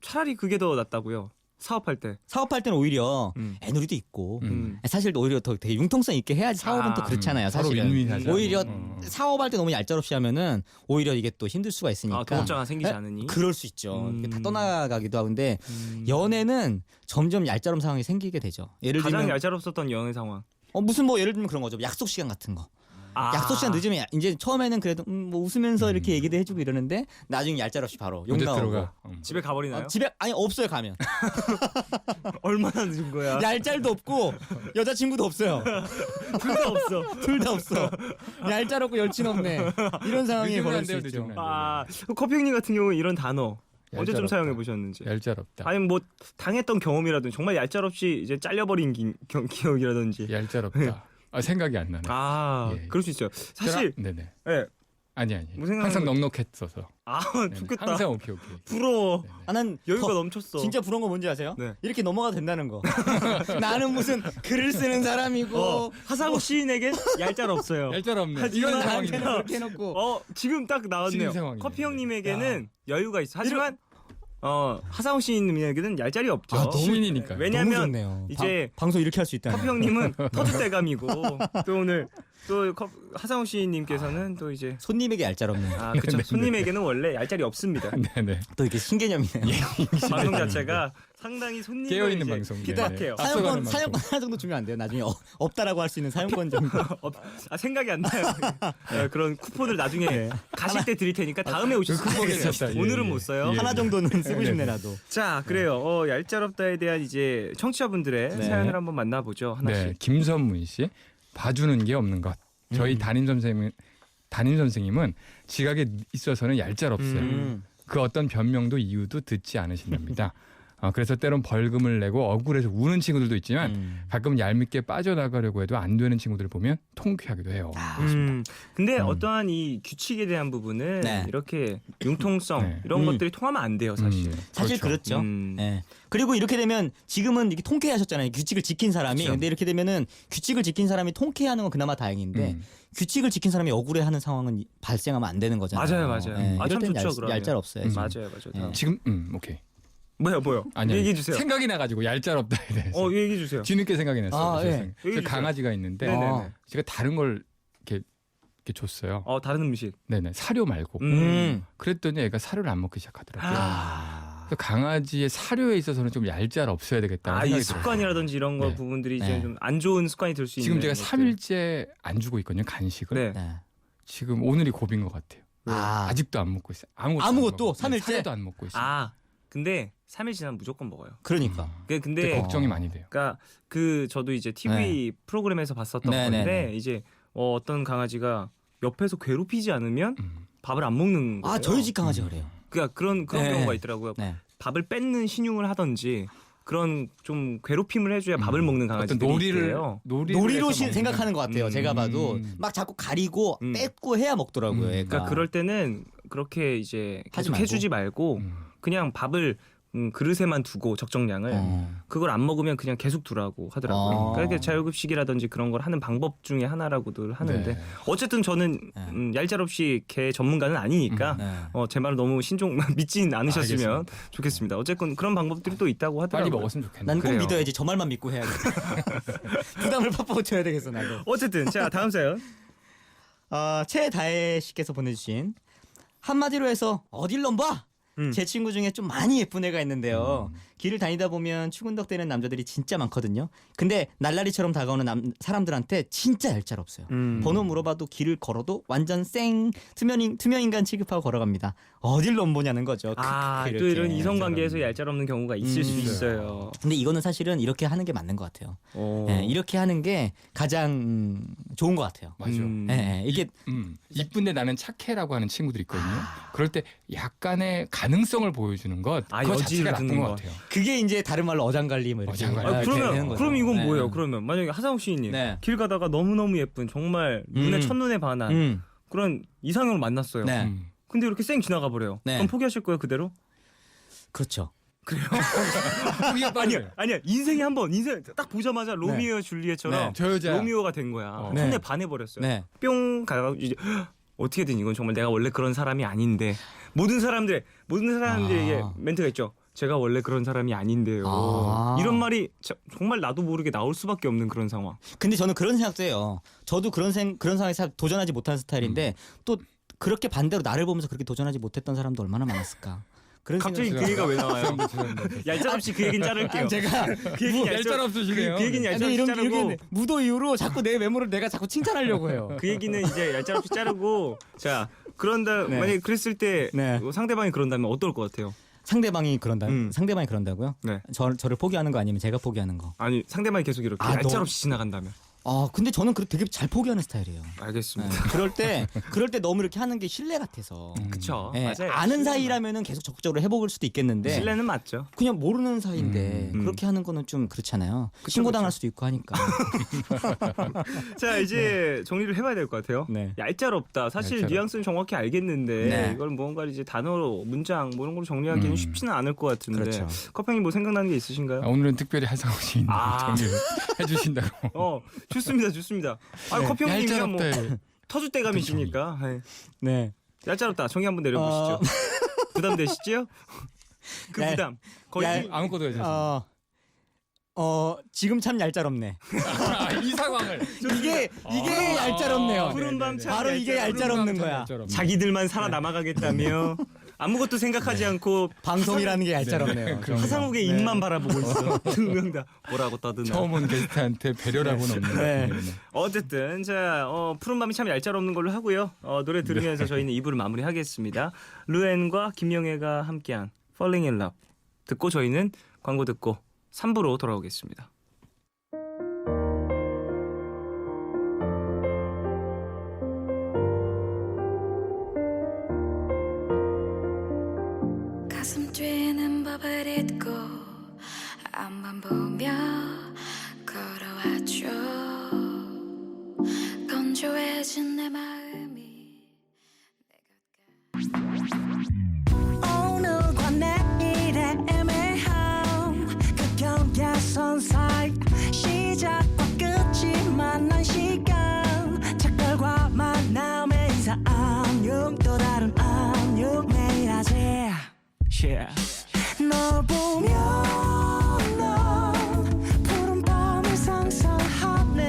차라리 그게 더 낫다고요. 사업할 때. 사업할 때는 오히려 음. 애누리도 있고 음. 사실 오히려 더 되게 융통성 있게 해야지 사업은 또 그렇잖아요. 서로 사실은 윈윈하자. 오히려 사업할 때 너무 얄짤없이 하면은 오히려 이게 또 힘들 수가 있으니까 동업자가 생기지 네? 않으니. 그럴 수 있죠. 이게 다 음. 떠나가기도 하고 근데 연애는 점점 얄짤없는 상황이 생기게 되죠. 예를 가장 들면 얄짤 없었던 연애 상황. 무슨 뭐 예를 들면 그런 거죠. 약속 시간 같은 거. 아. 약속 시간 늦으면 이제 처음에는 그래도 뭐 웃으면서 이렇게 얘기도 해주고 이러는데 나중에 얄짤없이 바로 욕 언제 나오고 들어가? 집에 가버리나요? 집에 아니 없어요 가면 얼마나 늦은 거야? 얄짤도 없고 여자친구도 없어요. 둘 다 없어. 둘 다 없어. 얄짤 없고 열친 없네. 이런 상황이 늦으면 안 벌어질 수 돼요, 있죠. 늦으면 안 돼요. 아 커피형님 같은 경우 이런 단어 언제 좀 얄짤없다. 사용해 보셨는지. 얄짤 없다. 아니면 뭐 당했던 경험이라든지 정말 얄짤 없이 이제 잘려버린 기억이라든지. 얄짤 없다. 아 생각이 안 나네. 아 예. 그럴 수 있어요. 사실 네네. 예. 아니. 뭐 생각하는 항상 거지? 넉넉했어서. 아 네네. 좋겠다. 항상 오케이. 부러워. 나는 여유가 더 넘쳤어. 진짜 부러운 거 뭔지 아세요? 네. 이렇게 넘어가도 된다는 거. 나는 무슨 글을 쓰는 사람이고 하상욱 시인에게 얄짤 없어요. 얄짤 없네. 하지만 이런 나한테는 상황이다. 그렇게 해놓고 지금 딱 나왔네요. 쉬운 상황이네. 커피 형님에게는 여유가 있어. 하지만 하상욱 시인님에게는 얄짤이 없죠. 아, 너무- 시인이니까. 왜냐면 너무 좋네요. 이제 방송 이렇게 할 수 있다. 커피 형님은 터줏대감이고 또 오늘 또 하상욱 시인님께서는 또 이제 손님에게 얄짤 없네. 아 그렇죠. 손님에게는 원래 얄짤이 없습니다. 네네. 또 이렇게 신개념이네요. 방송 자체가 상당히 손님을 깨어 있는 이제 방송. 피드백해요. 네네. 앞서가는 사연권 하나 정도 주면 안 돼요. 나중에 없다라고 할 수 있는 사연권 정도. 생각이 안 나요. 그런 쿠폰을 나중에 가실 때 드릴 테니까 다음에 오셔서 쿠폰이 쓰세요. 있었다. 예, 오늘은 예. 못 써요. 예. 하나 정도는 쓰고 싶네 나도. 자, 그래요. 얄짤없다에 대한 이제 청취자분들의 네. 사연을 한번 만나보죠. 하나씩. 네, 김선문 씨 봐주는 게 없는 것. 저희 담임 선생님은 지각에 있어서는 얄짤 없어요. 그 어떤 변명도 이유도 듣지 않으신답니다. 그래서 때론 벌금을 내고 억울해서 우는 친구들도 있지만 가끔 얄밉게 빠져나가려고 해도 안 되는 친구들을 보면 통쾌하기도 해요. 근데 어떠한 이 규칙에 대한 부분은 네. 이렇게 융통성 네. 이런 것들이 통하면 안 돼요, 사실. 사실 그렇죠. 음. 예. 그리고 이렇게 되면 지금은 이렇게 통쾌하셨잖아요. 규칙을 지킨 사람이. 그렇죠. 근데 이렇게 되면은 규칙을 지킨 사람이 통쾌하는 건 그나마 다행인데 규칙을 지킨 사람이 억울해하는 상황은 발생하면 안 되는 거잖아요. 맞아요. 예. 아, 이럴 참 땐 좋죠, 그러면. 얄짤 없어야지. 맞아요. 다음. 지금 오케이. 뭐요? 아니요. 얘기해 주세요. 생각이 나가지고 얄짤 없다에 대해서. 얘기해 주세요. 뒤늦게 생각이 났어요. 아, 예. 세상에. 얘기해 주세요. 강아지가 있는데 네네네. 제가 다른 걸 이렇게 줬어요. 다른 음식. 네네 사료 말고. 음. 그랬더니 애가 사료를 안 먹기 시작하더라고요. 또 강아지의 사료에 있어서는 좀 얄짤 없어야 되겠다. 이 생각이 들어요. 습관이라든지 이런 거 네. 부분들이 네. 이제 좀 안 좋은 습관이 될 수 있는. 지금 제가 것들. 3일째 안 주고 있거든요. 간식을. 네. 네. 지금 오늘이 고비인 것 같아요. 아직도 안 먹고 있어요. 아무것도 아무것도? 안 먹고. 3일째? 사료도 안 먹고 있어요. 근데 3일 지나면 무조건 먹어요. 그러니까. 근데 근데 걱정이 많이 돼요. 그러니까 저도 이제 TV 프로그램에서 봤었던 네, 건데 네, 네. 이제 어떤 강아지가 옆에서 괴롭히지 않으면 밥을 안 먹는 거예요. 저희 집 강아지 그래요. 그러니까 그런 네. 경우가 있더라고요. 네. 밥을 뺏는 신용을 하던지 그런 좀 괴롭힘을 해줘야 밥을 먹는 어떤 강아지들이 있대요. 놀이로 해서 먹는 생각하는 것 같아요. 제가 봐도 막 자꾸 가리고 뺏고 해야 먹더라고요. 얘가. 그러니까 그럴 때는 그렇게 이제 하지 계속 말고. 해주지 말고 그냥 밥을 그릇에만 두고 적정량을 그걸 안 먹으면 그냥 계속 두라고 하더라고요. 그러니까 자율급식이라든지 그런 걸 하는 방법 중에 하나라고들 하는데 네. 어쨌든 저는 얄짤없이 개 전문가는 아니니까 네. 제 말을 너무 신종 믿진 않으셨으면 알겠습니다. 좋겠습니다. 어쨌든 그런 방법들이 또 있다고 하더라고요. 빨리 먹었으면 좋겠네. 난 꼭 그래요. 믿어야지. 저 말만 믿고 해야겠다. 부담을 팍팍 줘야 되겠어 나도. 어쨌든 자 다음 사연. 최다혜 씨께서 보내주신 한마디로 해서 어딜 넘봐. 제 친구 중에 좀 많이 예쁜 애가 있는데요. 길을 다니다 보면 추근덕대는 남자들이 진짜 많거든요. 근데 날라리처럼 다가오는 사람들한테 진짜 얄짤 없어요. 번호 물어봐도 길을 걸어도 완전 생 투명인간 취급하고 걸어갑니다. 어딜 넘보냐는 거죠. 또 이렇게. 이런 이성관계에서 얄짤 없는 경우가 있을 수 있어요. 근데 이거는 사실은 이렇게 하는 게 맞는 것 같아요. 오. 네, 이렇게 하는 게 가장 좋은 것 같아요. 맞아. 네, 이게 이쁜데 나는 착해라고 하는 친구들이 있거든요. 그럴 때 약간의 가능성을 보여주는 것 그거 여지를 자체가 나쁜 두는 것 거. 같아요. 그게 이제 다른 말로 어장관리 뭐 이렇게. 어장관리. 되는 거죠. 그럼 이건 네. 뭐예요? 그러면 만약에 하상욱 시인님 네. 길 가다가 너무너무 예쁜 정말 눈에 첫눈에 반한 그런 이상형을 만났어요. 네. 근데 이렇게 쌩 지나가 버려요. 네. 그럼 포기하실 거예요 그대로? 그렇죠. 아니야 인생에 한번 인생 딱 보자마자 로미오 줄리엣처럼 네. 저 여자 로미오가 된 거야. 네. 첫눈에 반해버렸어요. 네. 뿅 가가 이제 어떻게든 이건 정말 내가 원래 그런 사람이 아닌데 모든 사람들에게 멘트가 있죠. 제가 원래 그런 사람이 아닌데요. 이런 말이 정말 나도 모르게 나올 수밖에 없는 그런 상황. 근데 저는 그런 생각도 해요. 저도 그런 상황에서 도전하지 못한 스타일인데 또 그렇게 반대로 나를 보면서 그렇게 도전하지 못했던 사람도 얼마나 많았을까. 그런 갑자기 그 생각이 얘기가 왜 나와요? 얄짤 없이 그 얘기는 자를게요. 제가 그 얘기는 얄짤 없으시네요. 그 얘기는 얄짤 아니, 없이 이런 자르고 이렇게 무도 이후로 자꾸 내 외모를 내가 자꾸 칭찬하려고 해요. 그 얘기는 이제 얄짤 없이 자르고 자 그런다 네. 만약에 그랬을 때 네. 상대방이 그런다면 어떨 것 같아요? 상대방이 그런다고요? 네. 저를 포기하는 거 아니면 제가 포기하는 거? 아니 상대방이 계속 이렇게 얄짤 없이 지나간다면 근데 저는 되게 잘 포기하는 스타일이에요. 알겠습니다. 그럴 때 너무 이렇게 하는 게 신뢰 같아서. 그쵸. 네, 맞아요. 아는 사이라면은 계속 적극적으로 해볼 수도 있겠는데 신뢰는 맞죠. 그냥 모르는 사이인데 그렇게 하는 거는 좀 그렇잖아요. 신고당할 수도 있고 하니까. 자 이제 정리를 해봐야 될 것 같아요. 네. 얄짤 없다. 사실 얄짤 뉘앙스는 정확히 알겠는데 네. 이걸 무언가 이제 단어로 문장 뭐 이런 걸로 정리하기는 쉽지는 않을 것 같은데. 그렇죠. 커평이 뭐 생각나는 게 있으신가요? 오늘은 특별히 하상욱 씨님 정리를 해주신다고. 좋습니다. 커평님 얄짤 그냥 뭐 없다. 터줏대감이시니까. 네. 얄짤 없다. 정의 한번 내려보시죠. 부담되시죠? 그 얄- 부담. 거의 얄- 아무것도 해주세요. 지금 참 얄짤없네. 이 상황을 이게 얄짤없네요. 푸른 밤 참 바로 이게 얄짤없는 거야. 자기들만 살아남아가겠다며 아무것도 생각하지 않고 방송이라는 게 얄짤없네요. 하상욱의 입만 바라보고 있어. 두 명 다 뭐라고 떠드나. 처음 온 게스트한테 배려라고는 없는 네. 네. 어쨌든 자 푸른 밤이 참 얄짤 없는 걸로 하고요. 노래 들으면서 저희는 2부를 마무리하겠습니다. 루엔과 김영애가 함께한 Falling in Love 듣고 저희는 광고 듣고 3부로 돌아오겠습니다. 가슴 뛰는 법을 잊고 앞만 보며 걸어왔죠. 건조해진 내 마음이 오늘과 내일의 애매함 그 경계선 사이 시작과 끝이 만난 시간 작별과 만남의 인사 안녕 또 다른 안녕 매일 하지 널 보면 넌 푸른 밤을 상상하네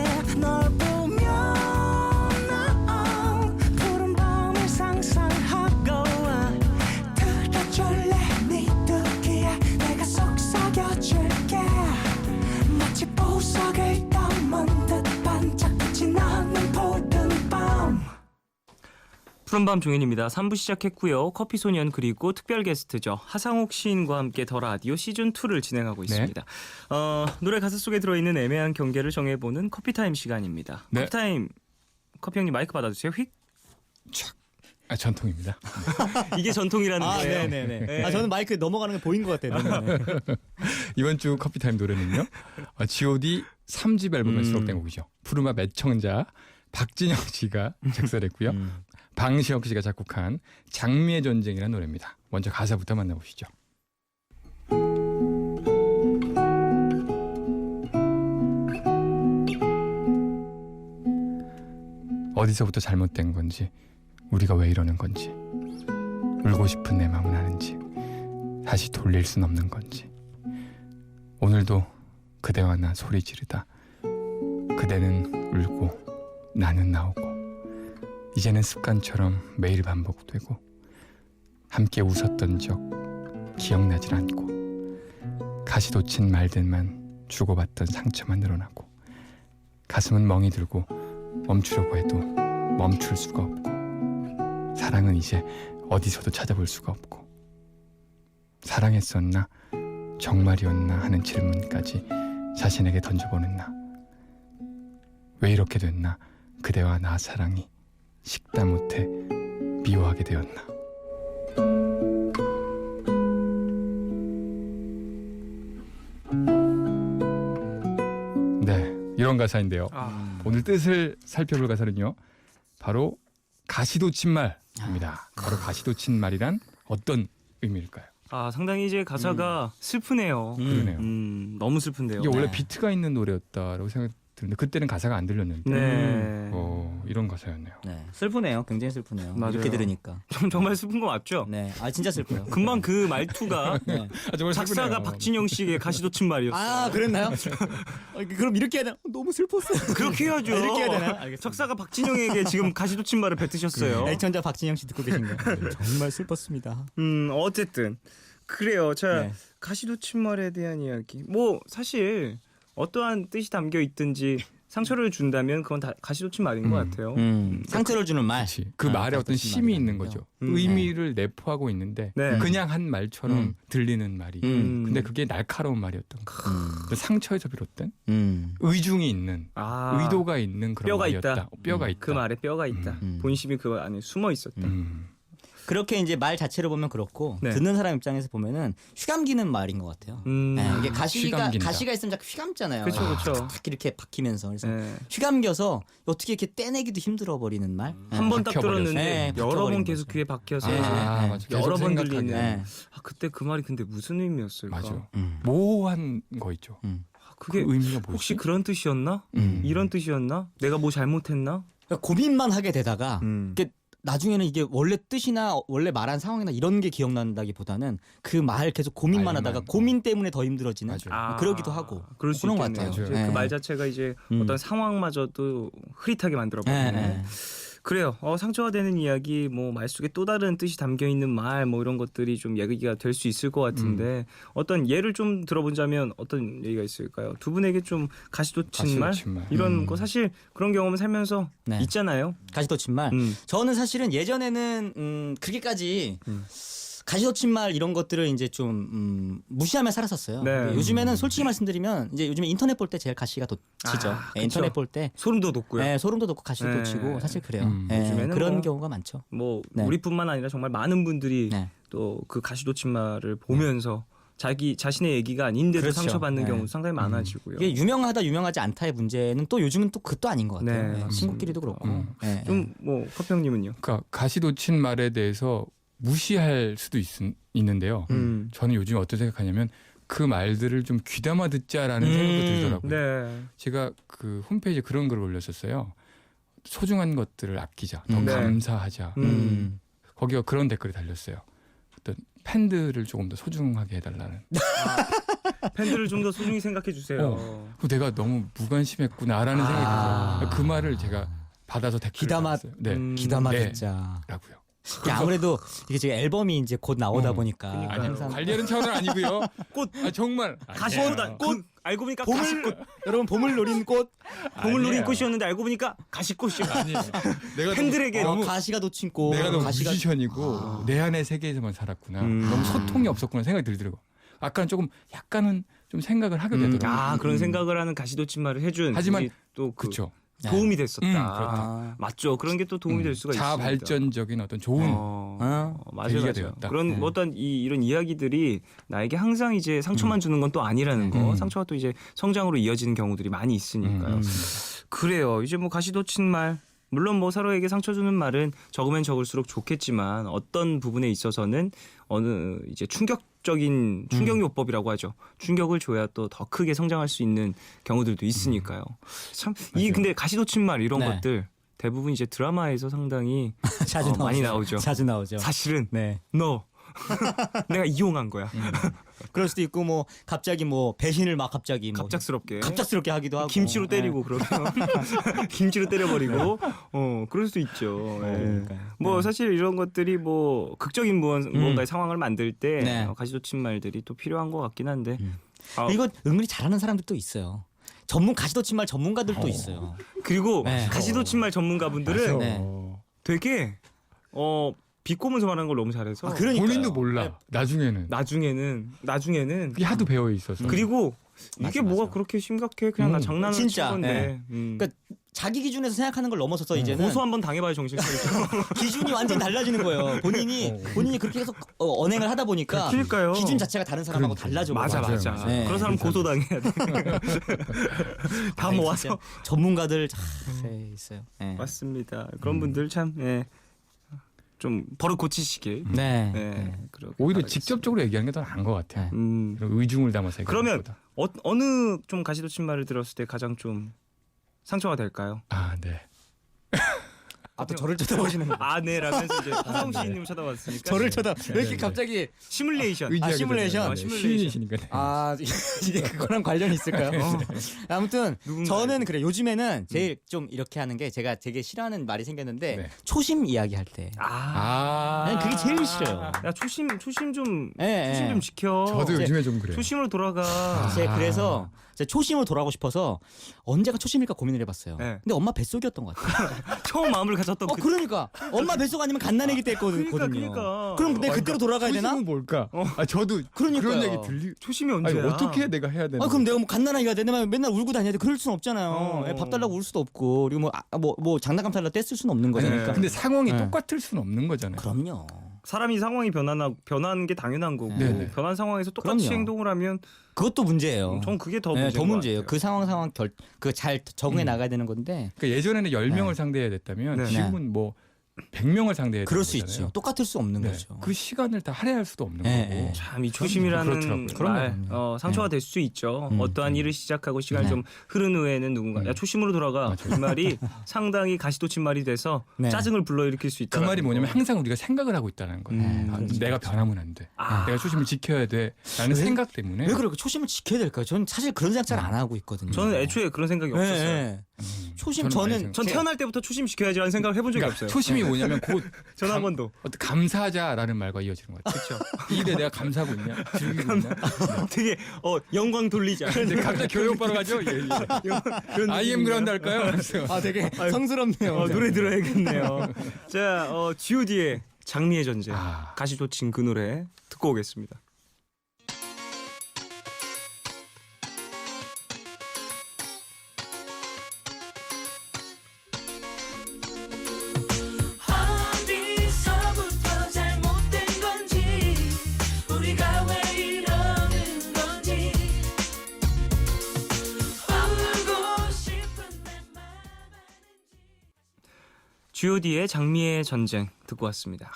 푸른밤 종현입니다. 3부 시작했고요. 커피소년 그리고 특별 게스트죠. 하상욱 시인과 함께 더 라디오 시즌2를 진행하고 있습니다. 노래 가사 속에 들어있는 애매한 경계를 정해보는 커피타임 시간입니다. 네. 커피타임, 커피 형님 마이크 받아주세요. 휙. 전통입니다. 이게 전통이라는 아, 거예요. 네네네. 네. 아, 저는 마이크 넘어가는 게 보인 것 같아요. 네. 이번 주 커피타임 노래는요. G.O.D 3집 앨범에 수록된 곡이죠. 푸르마 애청자 박진영 씨가 작사했고요. 방시혁 씨가 작곡한 장미의 전쟁이라는 노래입니다. 먼저 가사부터 만나보시죠. 어디서부터 잘못된 건지, 우리가 왜 이러는 건지, 울고 싶은 내 마음은 아는지, 다시 돌릴 순 없는 건지. 오늘도 그대와 나 소리 지르다 그대는 울고 나는 나오고, 이제는 습관처럼 매일 반복되고, 함께 웃었던 적 기억나질 않고, 가시 돋친 말들만 주고받던 상처만 늘어나고, 가슴은 멍이 들고 멈추려고 해도 멈출 수가 없고, 사랑은 이제 어디서도 찾아볼 수가 없고, 사랑했었나 정말이었나 하는 질문까지 자신에게 던져보는 나. 왜 이렇게 됐나 그대와 나 사랑이 식다 못해 미워하게 되었나. 네, 이런 가사인데요. 오늘 뜻을 살펴볼 가사는요, 바로 가시돋친말입니다. 바로 가시돋친말이란 어떤 의미일까요? 상당히 이제 가사가 슬프네요. 그러네요. 너무 슬픈데요. 이게 원래 네. 비트가 있는 노래였다라고 생각이 드는데 그때는 가사가 안 들렸는데 네. 이런 가사였네요. 네. 슬프네요. 굉장히 슬프네요. 맞아요. 이렇게 들으니까. 정말 슬픈 거 맞죠? 네. 아, 진짜 슬퍼요. 금방 그 말투가 네. 정말 작사가 슬프네요. 박진영 씨의 가시돋친 말이었어요. 아, 그랬나요? 그럼 이렇게 해야 되나? 너무 슬펐어요. 그렇게 해야죠. 이렇게 해야 되나요? 알겠습니다. 작사가 박진영에게 지금 가시돋친 말을 뱉으셨어요. 애청자 박진영 씨 듣고 계신가요? 정말 슬펐습니다. 어쨌든 그래요. 자, 네. 가시돋친 말에 대한 이야기. 뭐 사실 어떠한 뜻이 담겨 있든지 상처를 준다면 그건 다 가시돋친 말인 것 같아요. 상처를 주는 말. 그렇지. 그 말에 어떤 가시돋친 심이 말이라는 있는 거죠. 거죠. 의미를 내포하고 있는데 네. 그냥 한 말처럼 들리는 말이. 근데 그게 날카로운 말이었던 거. 그 상처에서 비롯된 의중이 있는 의도가 있는 그런 뼈가 말이었다. 있다. 뼈가 있다. 그 말에 뼈가 있다. 본심이 그 안에 숨어 있었다. 그렇게 이제 말 자체를 보면 그렇고 네. 듣는 사람 입장에서 보면은 휘감기는 말인 것 같아요. 네, 이게 휘감긴다. 가시가 있으면 자꾸 휘감잖아요. 그쵸, 그쵸. 딱 이렇게 박히면서 그래서 네. 휘감겨서 어떻게 이렇게 떼내기도 힘들어 버리는 말. 한 번 딱 박혀버렸어요. 들었는데 네, 여러 번 박혀버린 계속 거죠. 귀에 박혀서 네, 네. 맞아. 여러 계속 번 생각하게. 들리는. 네. 그때 그 말이 근데 무슨 의미였을까? 맞아. 모호한 거 있죠. 그게 그 의미가 뭐지? 혹시 그런 뜻이었나? 이런 뜻이었나? 내가 뭐 잘못했나? 그러니까 고민만 하게 되다가 이게 나중에는 이게 원래 뜻이나 원래 말한 상황이나 이런 게 기억난다기보다는 그 말 계속 고민만 말만. 하다가 고민 때문에 더 힘들어지는 맞아요. 그러기도 하고 그럴 수 그런 것 있겠네요. 같아요. 이제 네. 그 말 자체가 이제 어떤 상황마저도 흐릿하게 만들어버리네. 네. 그래요. 상처가 되는 이야기, 뭐 말 속에 또 다른 뜻이 담겨 있는 말, 뭐 이런 것들이 좀 얘기가 될 수 있을 것 같은데 어떤 예를 좀 들어보자면 어떤 얘기가 있을까요? 두 분에게 좀 가시돋친 말 가시돋친 말. 이런 거 사실 그런 경험은 살면서 네. 있잖아요. 가시돋친 말. 저는 사실은 예전에는 그렇게까지 가시돋친 말 이런 것들을 이제 좀 무시하며 살았었어요. 네. 근데 요즘에는 솔직히 말씀드리면 이제 요즘에 인터넷 볼 때 제일 가시가 돋치죠. 그쵸. 인터넷 볼 때 소름도 돋고요. 소름도 돋고 가시도 네. 돋치고 사실 그래요. 요즘에는 그런 뭐 경우가 많죠. 뭐 네. 우리뿐만 아니라 정말 많은 분들이 네. 또 그 가시돋친 말을 보면서 자기 자신의 얘기가 아닌데도 그렇죠. 상처받는 네. 경우 상당히 많아지고요. 이게 유명하다 유명하지 않다의 문제는 또 요즘은 또 그것도 아닌 것 같아요. 네, 네, 맞습니다. 친구끼리도 그렇고. 네. 좀 뭐 커평님은요? 그러니까 가시돋친 말에 대해서 무시할 수도 있는데요. 저는 요즘 어떤 생각하냐면 그 말들을 좀 귀담아 듣자라는 생각도 들더라고요. 네. 제가 그 홈페이지에 그런 글을 올렸었어요. 소중한 것들을 아끼자, 더 네. 감사하자. 거기가 그런 댓글이 달렸어요. 어떤 팬들을 조금 더 소중하게 해달라는. 팬들을 좀 더 소중히 생각해 주세요. 내가 너무 무관심했구나라는 생각이 들어요. 그 말을 제가 받아서 댓글을 귀담아 달았어요. 네, 귀담아 네. 듣자. 라고요. 이게 아무래도 이게 지금 앨범이 이제 곧 나오다 보니까 아니 항상 관리하는 차원은 아니고요. 꽃. 아 정말 가시꽃. 꽃. 알고 보니까 가시꽃. 여러분 봄을 노린 꽃 봄을 노린 아니에요. 꽃이었는데 알고 보니까 가시꽃이야. 아니 내가 팬들에게 너무 가시가 돋친 꽃 내가 너무 가시가 뮤지션이고 내 안의 세계에서만 살았구나. 너무 소통이 없었구나 생각이 들더라고. 아까는 약간은 좀 생각을 하게 되더라고. 아 그런 생각을 하는 가시도치마를 해준. 하지만 또그 그렇죠. 도움이 됐었다. 그렇다. 맞죠. 그런 게 또 도움이 될 수가 있습니다. 자아 발전적인 어떤 좋은 맞아요, 계기가 맞아요. 되었다. 그런 어떤 이런 이야기들이 나에게 항상 이제 상처만 주는 건 또 아니라는 거. 상처가 또 이제 성장으로 이어지는 경우들이 많이 있으니까요. 그래요. 이제 뭐 가시도친 말. 물론 뭐 서로에게 상처 주는 말은 적으면 적을수록 좋겠지만 어떤 부분에 있어서는 어느 이제 충격적인 충격요법이라고 하죠. 충격을 줘야 또 더 크게 성장할 수 있는 경우들도 있으니까요. 참 이 근데 가시도친 말 이런 네. 것들 대부분 이제 드라마에서 상당히 자주 많이 나오죠. 자주 나오죠. 사실은 네. 너 내가 이용한 거야. 그럴 수도 있고 뭐 갑자기 뭐 배신을 막 갑자기 뭐 갑작스럽게 하기도 하고 김치로 때리고 그러면 김치로 때려버리고 그럴 수도 있죠. 예. 그러니까요. 뭐 사실 이런 것들이 뭐 극적인 무언가의 상황을 만들 때 네. 가시도친 말들이 또 필요한 것 같긴 한데 이거 은근히 잘하는 사람들도 있어요. 전문 말 전문가들도 있어요. 그리고 네. 가시도친 말 전문가분들은 네. 되게 비꼬면서 말하는 걸 너무 잘해서 그러니까요. 본인도 몰라. 나중에는 나중에는 그게 하도 배어 있어서. 그리고 이게 맞아, 뭐가 맞아. 그렇게 심각해? 그냥 나 장난을 진짜, 친 건데. 네. 그러니까 자기 기준에서 생각하는 걸 넘어서서 이제는 고소 한번 당해봐야 정신 차리죠. 기준이 완전 달라지는 거예요. 본인이 그렇게 계속 언행을 하다 보니까 그러니까요. 기준 자체가 다른 사람하고 달라져. 맞아. 네. 그런 사람 고소 당해야 돼. 다 아니, 모아서. 진짜 전문가들 있어요. 네. 맞습니다. 그런 분들 참 좀 버릇 고치시길. 네. 네. 그러길 오히려 바라겠습니다. 직접적으로 얘기하는 게 더 나은 것 같아요. 음. 그런 의중을 담아서 그러면 얘기하는 것보다. 어느 좀 가시도친 말을 들었을 때 가장 좀 상처가 될까요? 아 네. 또 저를 쳐다보시는 거. 아, 네. 라면서 이제 하성 시인님 쳐다봤으니까. 저를 쳐다. 왜 이렇게 네. 갑자기 시뮬레이션. 의지하게 시뮬레이션? 되잖아요. 시뮬레이션. 시인이시니까. 네. 이게 그거랑 관련이 있을까요? 아무튼 누군가요? 저는 그래 요즘에는 제일 좀 이렇게 하는 게 제가 되게 싫어하는 말이 생겼는데 네. 초심 이야기할 때 나는 그게 제일 싫어요. 야, 초심 좀 예, 초심 예. 좀 지켜. 저도 이제 요즘에 좀 그래요. 초심으로 돌아가. 제가 그래서 제가 초심으로 돌아가고 싶어서 언제가 초심일까 고민을 해봤어요. 네. 근데 엄마 뱃속이었던 것 같아요. 처음 마음을 가졌던 그 그러니까 엄마 뱃속 아니면 갓난아기 때 했거든요. 그러니까. 그럼 내가 그때로 돌아가야 되나? 초심은 뭘까? 아 저도 그러니까요. 그런 얘기 들리. 초심이 아니 언제야? 어떻게 내가 해야 되나? 그럼 내가 뭐 갓난아기가 되나 맨날 울고 다녀야 돼? 그럴 순 없잖아요. 밥 달라고 울 수도 없고 그리고 뭐 장난감 살라 떼쓸 수는 없는 아니, 거니까. 근데 상황이 네. 똑같을 수는 없는 거잖아요. 그럼요. 사람이 상황이 변하는 게 당연한 거고 네네. 변한 상황에서 똑같이 그럼요. 행동을 하면 그것도 문제예요. 전 그게 더 네, 문제인 더 것 문제예요. 같아요. 그 상황 그 잘 적응해 나가야 되는 건데 그러니까 예전에는 10명을 상대해야 됐다면 네. 지금은 뭐 100명을 상대해야 그럴 되는 수 거잖아요. 있죠. 똑같을 수 없는 네. 거죠. 그 시간을 다 할애할 수도 없는 네, 거고. 네. 참 이 초심이라는 그렇더라고요. 말 그럼요. 상처가 될 수 있죠. 어떠한 일을 시작하고 시간이 네. 좀 흐른 후에는 누군가 야 초심으로 돌아가 맞아요. 이 말이 상당히 가시도친 말이 돼서 네. 짜증을 불러일으킬 수 있다. 그 말이 뭐냐면 항상 우리가 생각을 하고 있다는 거예요. 아, 그렇죠. 내가 변하면 안 돼. 아. 내가 초심을 지켜야 돼라는 생각 때문에. 왜 그럴까? 초심을 지켜야 될까요? 저는 사실 그런 생각 잘 안 하고 있거든요. 저는 애초에 그런 생각이 없었어요. 네. 초심 저는 많이 저는 전 태어날 때부터 초심 지켜야지라는 생각을 해본 적이 그러니까 없어요. 초심이 뭐냐면 곧 전 한 번도. 어떤 감사하자라는 말과 이어지는 것 같아요. 그렇죠. 이 일에 내가 감사하고 있냐? 즐기고 있냐? 되게 영광 돌리자. 이제 갑자기 교회 오빠로 가죠? 예, 예. 그런 IM 그라운드 할까요? 아 되게 성스럽네요. 노래 들어야겠네요. 자, G.O.D의 장미의 전쟁. 아. 가시도친 그 노래 듣고 오겠습니다. 어디서부터 잘못된 건지 우리가 왜 이러는 건지 울고 싶은 내 맘 G.O.D의 장미의 전쟁 듣고 왔습니다.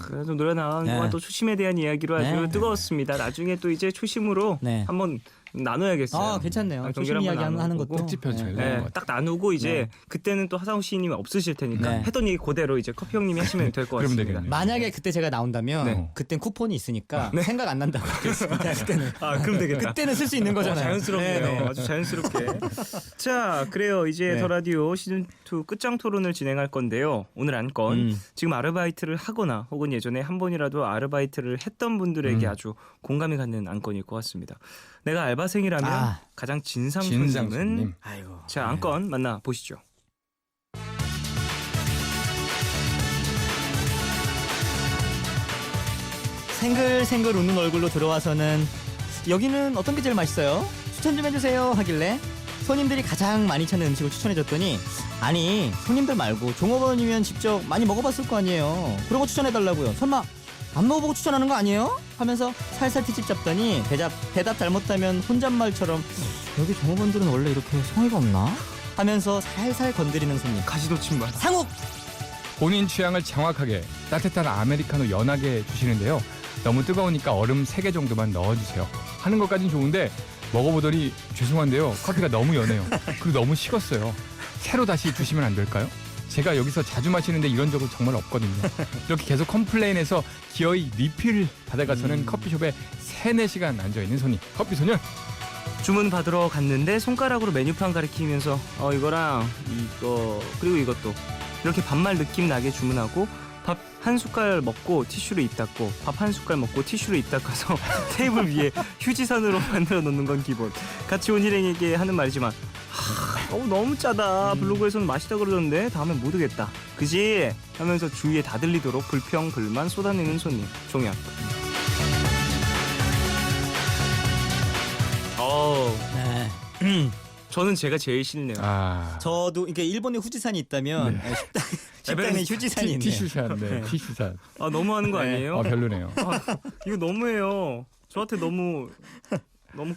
그래서 노래 나온 네. 동안 또 초심에 대한 이야기로 아주 네. 뜨거웠습니다. 나중에 또 이제 초심으로 네. 한번 나눠야겠어요. 아 괜찮네요. 경기를 조심 이야기 한번 하는 나누고. 것도 특집편처럼 네. 이런 네, 것 같아요. 딱 나누고 이제 네. 그때는 또 하상욱 시인님이 없으실 테니까 네. 했던 얘기 그대로 이제 커피 형님이 하시면 될 것 그러면 같습니다. 되겠네요. 만약에 그때 제가 나온다면 네. 그땐 쿠폰이 있으니까 생각 안 난다고 그랬습니다. 그때는 아 그럼 되겠다. 그때는 쓸 수 있는 거잖아요. 자연스럽네요. 네, 네. 아주 자연스럽게. 자, 그래요. 이제 네. 더 라디오 시즌 2 끝장 토론을 진행할 건데요. 오늘 안건 지금 아르바이트를 하거나 혹은 예전에 한 번이라도 아르바이트를 했던 분들에게 아주 공감이 가는 안건일 것 같습니다. 내가 알바생이라면 아. 가장 진상 진상 손님은 손님. 아이고. 자, 안건 만나 보시죠. 생글생글 웃는 얼굴로 들어와서는 여기는 어떤 게 제일 맛있어요? 추천 좀 해주세요 하길래 손님들이 가장 많이 찾는 음식을 추천해줬더니 아니 손님들 말고 종업원이면 직접 많이 먹어봤을 거 아니에요. 그런 거 추천해달라고요. 설마 안 먹어보고 추천하는 거 아니에요? 하면서 살살 트집 잡더니 대답 잘못하면 혼잣말처럼 여기 종업원들은 원래 이렇게 성의가 없나? 하면서 살살 건드리는 손님. 가시도친 맛. 상욱! 본인 취향을 정확하게 따뜻한 아메리카노 연하게 주시는데요. 너무 뜨거우니까 얼음 3개 정도만 넣어주세요. 하는 것까진 좋은데 먹어보더니 죄송한데요. 커피가 너무 연해요. 그리고 너무 식었어요. 새로 다시 주시면 안 될까요? 제가 여기서 자주 마시는데 이런 적은 정말 없거든요. 이렇게 계속 컴플레인해서 기어이 리필 받아가서는 커피숍에 3-4시간 앉아있는 손님. 커피 소년! 주문 받으러 갔는데 손가락으로 메뉴판 가리키면서 이거랑 이거 그리고 이것도 이렇게 반말 느낌 나게 주문하고 밥 한 숟갈 먹고 티슈로 입 닦고 밥 한 숟갈 먹고 티슈로 입 닦아서 테이블 위에 휴지선으로 만들어 놓는 건 기본. 같이 온 일행에게 하는 말이지만 너무 짜다. 블로그에서는 맛있다 그러던데 다음엔 못 오겠다. 그지? 하면서 주위에 다 들리도록 불평 불만 쏟아내는 손님. 종현. 네. 저는 제가 제일 싫네요. 아, 저도 이게 일본에 후지산이 있다면 식당에 휴지산이 있네요. 티슈샷, 네, 티슈샷. 너무하는 거 아니에요? 별로네요. 이거 너무해요. 저한테 너무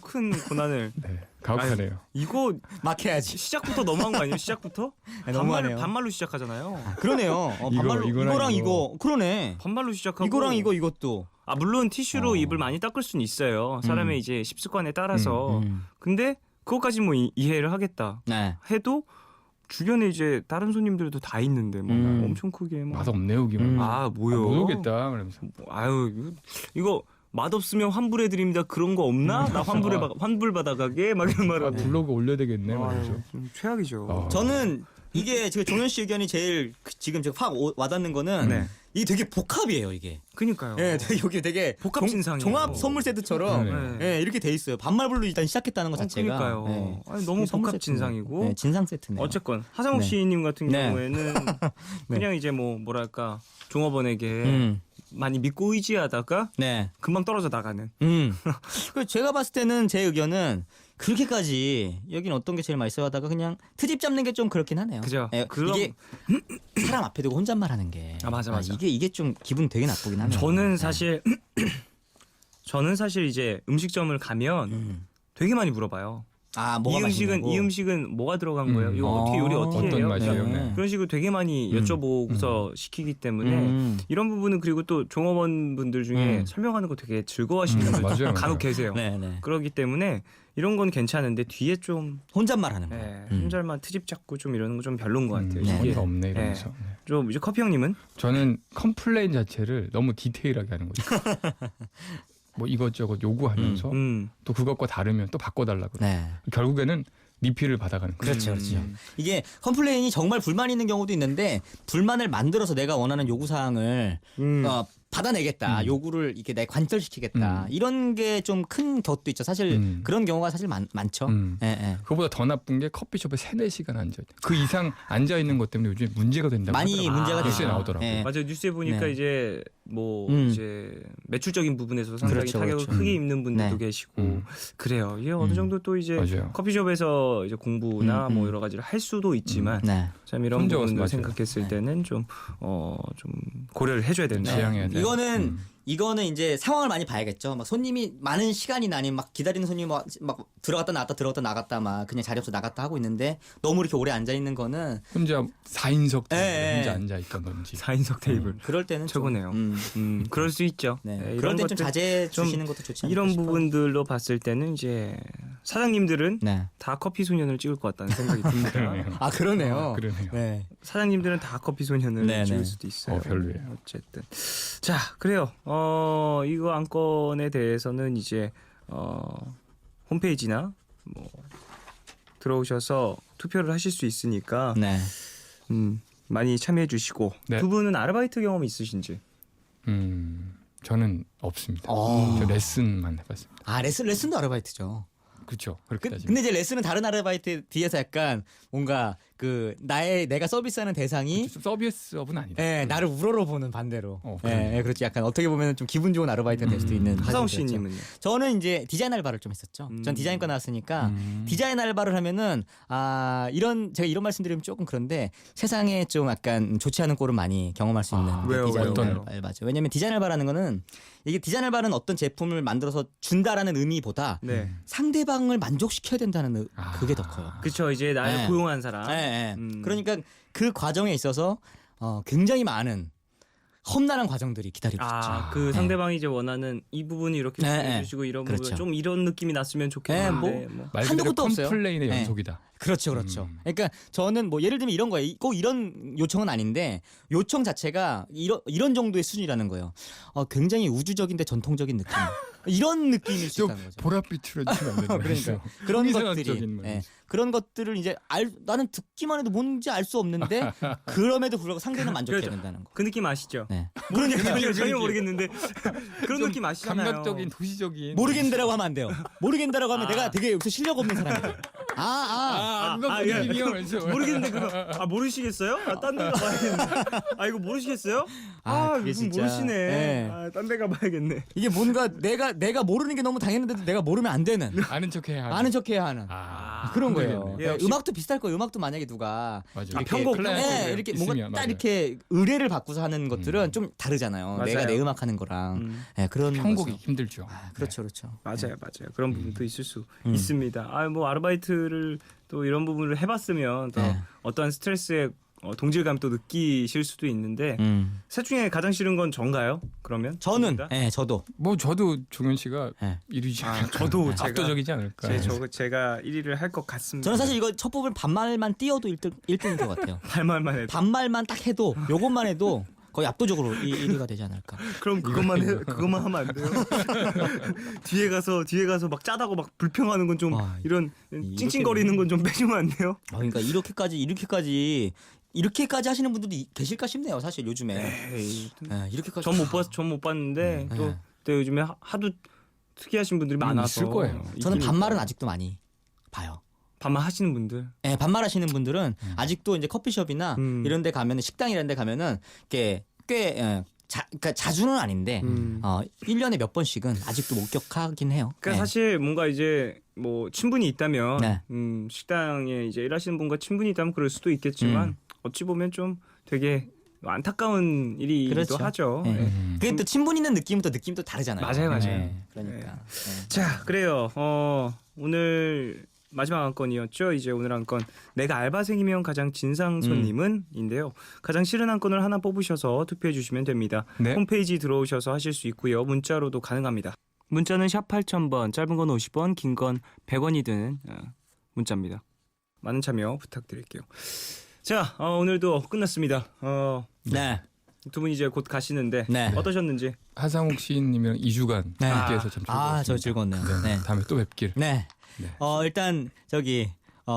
큰 고난을. 네, 가혹하네요. 이거 막 해야지. 시작부터 너무한 거 아니에요? 시작부터? 너무하네요. 반말로 시작하잖아요. 그러네요. 반말로 이거랑 이거랑 이거. 이거 그러네. 반말로 시작하고 이거랑 이것도. 물론 티슈로 입을 많이 닦을 수는 있어요. 사람의 이제 식습관에 따라서. 근데 그것까지 뭐 이해를 하겠다 네. 해도 주변에 이제 다른 손님들도 다 있는데 뭐 엄청 크게 막 맛없네 여기만. 뭐요? 못 오겠다 그러면서. 아유 이거 맛없으면 환불해 드립니다. 그런 거 없나? 나 환불 받아가게 막 이런 말하고. 블로그 올려야 되겠네 말이죠. 좀 최악이죠. 저는 이게 지금 종현 씨 의견이 제일 지금 제가 확 와닿는 거는 네. 이게 되게 복합이에요 이게. 그니까요. 예, 되게 여기 되게 복합 진상이에요. 종합 선물 세트처럼 네. 예, 이렇게 돼 있어요. 반말불로 일단 시작했다는 것 자체가. 그러니까요. 예. 아니, 너무 선물 복합 세트네요. 진상이고. 네, 진상 세트네요. 어쨌건 하상욱 네. 시인님 같은 네. 경우에는 그냥 이제 뭐랄까 종업원에게 많이 믿고 의지하다가 네. 금방 떨어져 나가는. 그 제가 봤을 때는 제 의견은 그렇게까지 여긴 어떤 게 제일 맛있어 하다가 그냥 트집 잡는 게 좀 그렇긴 하네요. 그죠? 예, 그럼- 이게 사람 앞에 두고 혼잣말 하는 게. 맞아. 이게 좀 기분 되게 나쁘긴 하네요. 저는 사실 이제 음식점을 가면 되게 많이 물어봐요. 뭐가 맛있냐고? 이 음식은 뭐가 들어간 거예요? 이거 어떻게 요리 어떻게 어떤 해요? 맛이에요? 그러니까 네. 그런 식으로 되게 많이 여쭤보고서 시키기 때문에 이런 부분은 그리고 또 종업원 분들 중에 설명하는 거 되게 즐거워하시는 분들 맞아요, 간혹 맞아요. 계세요. 네. 그렇기 때문에 이런 건 괜찮은데 뒤에 좀 혼잣말 하는 거. 혼잘만 트집 잡고 좀 이러는 거 좀 별론 것 같아요. 네. 이게. 가 없네 이러면서. 네. 좀 이제 커피 형님은 저는 컴플레인 자체를 너무 디테일하게 하는 거죠. 뭐 이것저것 요구하면서 또 그것과 다르면 또 바꿔달라고. 네. 결국에는 리필을 받아가는 거죠. 그렇죠. 이게 컴플레인이 정말 불만 있는 경우도 있는데 불만을 만들어서 내가 원하는 요구 사항을 받아내겠다. 요구를 이렇게 내가 관철시키겠다. 이런 게 좀 큰 격도 있죠. 사실 그런 경우가 사실 많죠. 예. 그거보다 더 나쁜 게 커피숍에 3-4시간 앉아있다. 그 이상 앉아있는 것 때문에 요즘에 문제가 된다고 많이 하더라고요. 문제가 뉴스에 되죠. 나오더라고요. 예. 맞아요. 뉴스에 보니까 네. 이제 이제 매출적인 부분에서 상당히 그렇죠, 타격을 그렇죠. 크게 입는 분들도 네. 계시고 그래요. 이게 어느 정도 또 이제 맞아요. 커피숍에서 이제 공부나 뭐 여러 가지를 할 수도 있지만 네. 참 이런 혼자 부분을 맞아요. 생각했을 때는 좀 고려를 해줘야 된다. 지양해야 돼요. 이거는 이거는 이제 상황을 많이 봐야겠죠. 막 손님이 많은 시간이나 아니면 막 기다리는 손님이 막 들어갔다 나갔다 막 그냥 자리 없어 나갔다 하고 있는데 너무 이렇게 오래 앉아 있는 거는 혼자 4인석 예, 혼자 예. 앉아 있던지. 4인석 테이블. 그럴 때는 최고네요. 그럴 수 있죠. 네. 네, 그럴 이런 때 좀 것들, 자제해 좀 주시는 것도 좋지 않을까 이런 싶어요. 부분들로 봤을 때는 이제 사장님들은 네. 다 커피 소년을 찍을 것 같다는 생각이 듭니다. 그러네요. 아 그러네요. 아, 그러네요. 네. 사장님들은 다 커피 소년을 네, 찍을 네. 수도 있어요. 별로예요. 어쨌든 자 그래요. 이거 안건에 대해서는 이제 홈페이지나 뭐 들어오셔서 투표를 하실 수 있으니까 네. 많이 참여해 주시고 네. 두 분은 아르바이트 경험 있으신지? 저는 없습니다. 어. 저 레슨만 해봤습니다. 아 레슨도 아르바이트죠. 그렇죠. 그렇게 따지면. 근데 이제 레슨은 다른 아르바이트에 비해서 약간 뭔가 그 내가 서비스하는 대상이 서비스업은 아니다. 예, 나를 우러러 보는 반대로. 그러네. 예, 그렇지. 약간 어떻게 보면 좀 기분 좋은 아르바이트가 될 수도 있는. 하사원 사실이었죠. 씨님은요? 저는 이제 디자인 알바를 좀 했었죠. 전 디자인과 나왔으니까 디자인 알바를 하면은 제가 이런 말씀드리면 조금 그런데 세상에 좀 약간 좋지 않은 꼴은 많이 경험할 수 있는 게 왜요? 디자인 어떤? 알바죠. 왜냐면 디자인 알바라는 거는 이게 디자인 알바는 어떤 제품을 만들어서 준다라는 의미보다 네. 상대방을 만족시켜야 된다는 그게 더 커요. 그렇죠. 이제 나를 네. 고용한 사람. 예, 예. 그러니까 그 과정에 있어서 굉장히 많은 험난한 과정들이 기다리고 있죠. 그 상대방이 이제 원하는 이 부분이 이렇게 네, 네. 해주시고 이런 그렇죠. 부분 좀 이런 느낌이 났으면 좋겠는데 네, 뭐. 말 한도 그대로 끝도 없어요. 컴플레인의 네. 연속이다. 그렇죠, 그렇죠. 그러니까 저는 뭐 예를 들면 이런 거예요. 꼭 이런 요청은 아닌데 요청 자체가 이런 정도의 수준이라는 거예요. 굉장히 우주적인데 전통적인 느낌. 이런 느낌일 수 좀 있다는 거죠. 보랏빛으로 치면 안 되죠. 그런 흥미생활적인 것들이 뭐 예, 그런 것들을 이제 나는 듣기만 해도 뭔지 알 수 없는데 그럼에도 불구하고 상대는 만족해야 그렇죠. 된다는 거. 그 느낌 아시죠? 네. 전혀 모르겠는데 그런 좀 느낌 아시잖아요. 감각적인 도시적인 모르겠다라고 하면 안 돼요. 모르겠다라고 하면 내가 되게 여기서 실력 없는 사람이에요. 감각적인 예. 느낌이요. 그래서. 모르겠는데 그거 모르시겠어요? 딴 데 가봐야겠네. 이거 모르시겠어요? 그게 이분 진짜, 모르시네. 예. 딴 데 가봐야겠네. 이게 뭔가 내가 모르는 게 너무 당연한데도 내가 모르면 안 되는 아는 척해야 하는. 아는 척해야 하는 그러겠네. 그런 거예요. 예, 역시- 음악도 비슷할 거예요. 음악도 만약에 누가 맞아. 아, 이렇게 편곡. 클라이언트 네, 이렇게 뭔가 있으면, 딱 맞아요. 이렇게 의뢰를 받고서 하는 것들은 좀 다르잖아요. 맞아요. 내가 내 음악 하는 거랑 예, 그런 편곡이 거죠. 힘들죠. 그렇죠, 그렇죠. 맞아요. 그런 부분도 있을 수 있습니다. 뭐 아르바이트를 또 이런 부분을 해봤으면 또 네. 어떠한 스트레스의 동질감도 느끼실 수도 있는데 셋 중에 가장 싫은 건 전가요? 그러면 저는 둘 다? 저도 뭐 저도 종현 씨가 네. 1위지. 저도 제가- 압도적이지 않을까. 제가 1위를 할 것 같습니다. 저는 사실 이거 첫 부분 반말만 띄어도 1등인 것 같아요. 발말만 해도 반말만 딱 해도 요것만 해도 거의 압도적으로 1위가 되지 않을까. 그럼 그것만 하면 안 돼요. 뒤에 가서 막 짜다고 막 불평하는 건 좀 와, 이런 이렇게 찡찡거리는 건 좀 빼주면 안 돼요? 그러니까 이렇게까지 하시는 분들도 계실까 싶네요. 사실 요즘에 이렇게까지 전 못 봤는데 네. 또 요즘에 하도 특이하신 분들이 많아서 있을 거예요. 저는 있긴 반말은 있어요. 아직도 많이 봐요. 반말 하시는 분들 예, 반말하시는 분들은 아직도 이제 커피숍이나 이런 데 가면은 식당 이런 데 가면은 꽤 그러니까 자주는 아닌데 1년에 몇 번씩은 아직도 목격하긴 해요. 그러니까 예. 사실 뭔가 이제 뭐 친분이 있다면 네. 식당에 이제 일하시는 분과 친분이 있다면 그럴 수도 있겠지만 어찌 보면 좀 되게 안타까운 일이기도 그렇죠. 하죠. 예. 예. 그게 또 친분 있는 느낌도 다르잖아요. 맞아요. 예, 그러니까. 예. 자, 그래요. 오늘 마지막 안건이었죠. 이제 오늘 안건 내가 알바생이면 가장 진상 손님은인데요. 가장 싫은 안건을 하나 뽑으셔서 투표해 주시면 됩니다. 네. 홈페이지 들어오셔서 하실 수 있고요. 문자로도 가능합니다. 문자는 샵 8000번, 짧은 건 50원, 긴 건 100원이 드는 문자입니다. 많은 참여 부탁드릴게요. 자, 오늘도 끝났습니다. 네. 두 분 이제 곧 가시는데 네. 어떠셨는지. 하상욱 씨님이랑 2주간 네. 함께해서 참 즐거웠습니다. 저 즐거웠네요. 네. 다음에 또 뵙길. 네. 네. 일단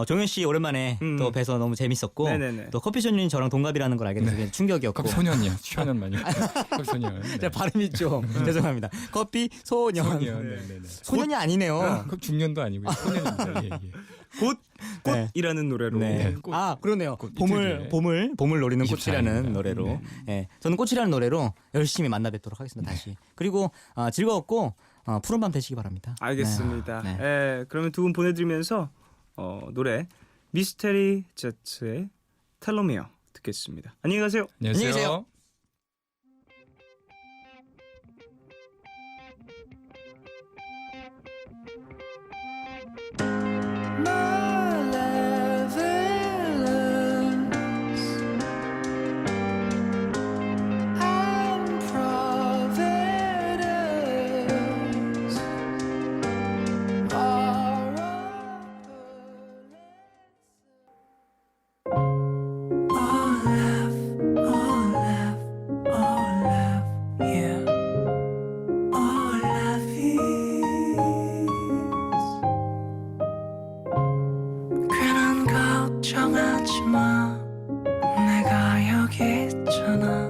종현 씨 오랜만에 또 뵈서 너무 재밌었고 네네네. 또 커피숍님 저랑 동갑이라는 걸 알게 돼서 굉장히 충격이었고 커피 소년이야. 소년만이. 커피 소년. 네. 제가 발음이 좀 죄송합니다. 커피 소년. 소년. 네. 소년이 아니네요. 그 중년도 아니고 소년입니다. 예. 꽃이라는 노래로. 네. 꽃. 그러네요. 꽃 봄을 노리는 24 꽃이라는 입니다. 노래로. 네. 예. 저는 꽃이라는 노래로 열심히 만나 뵙도록 하겠습니다. 다시. 그리고 즐거웠고 푸른 밤 되시기 바랍니다. 알겠습니다. 네. 예, 그러면 두 분 보내드리면서 노래 미스테리 제트의 텔로미어 듣겠습니다. 안녕히 가세요. 안녕히 안녕히 계세요. 계세요. 걱정하지 마 내가 여기 있잖아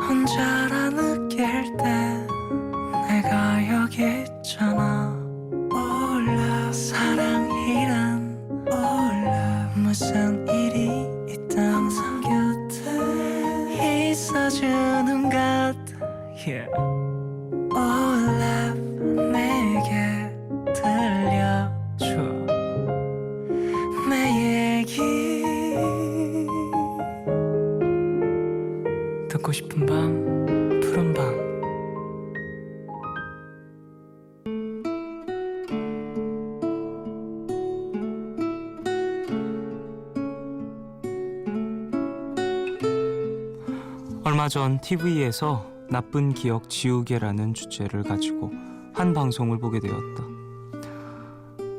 혼자라 느낄 때 내가 여기 있잖아 몰라 사랑이란 몰라 무슨 일이 있던 곁에 있어주는 것 yeah. 몰라 내게 들려줘 내 얘기 듣고 싶은 밤 푸른 밤 얼마 전 TV에서 나쁜 기억 지우개라는 주제를 가지고 한 방송을 보게 되었다.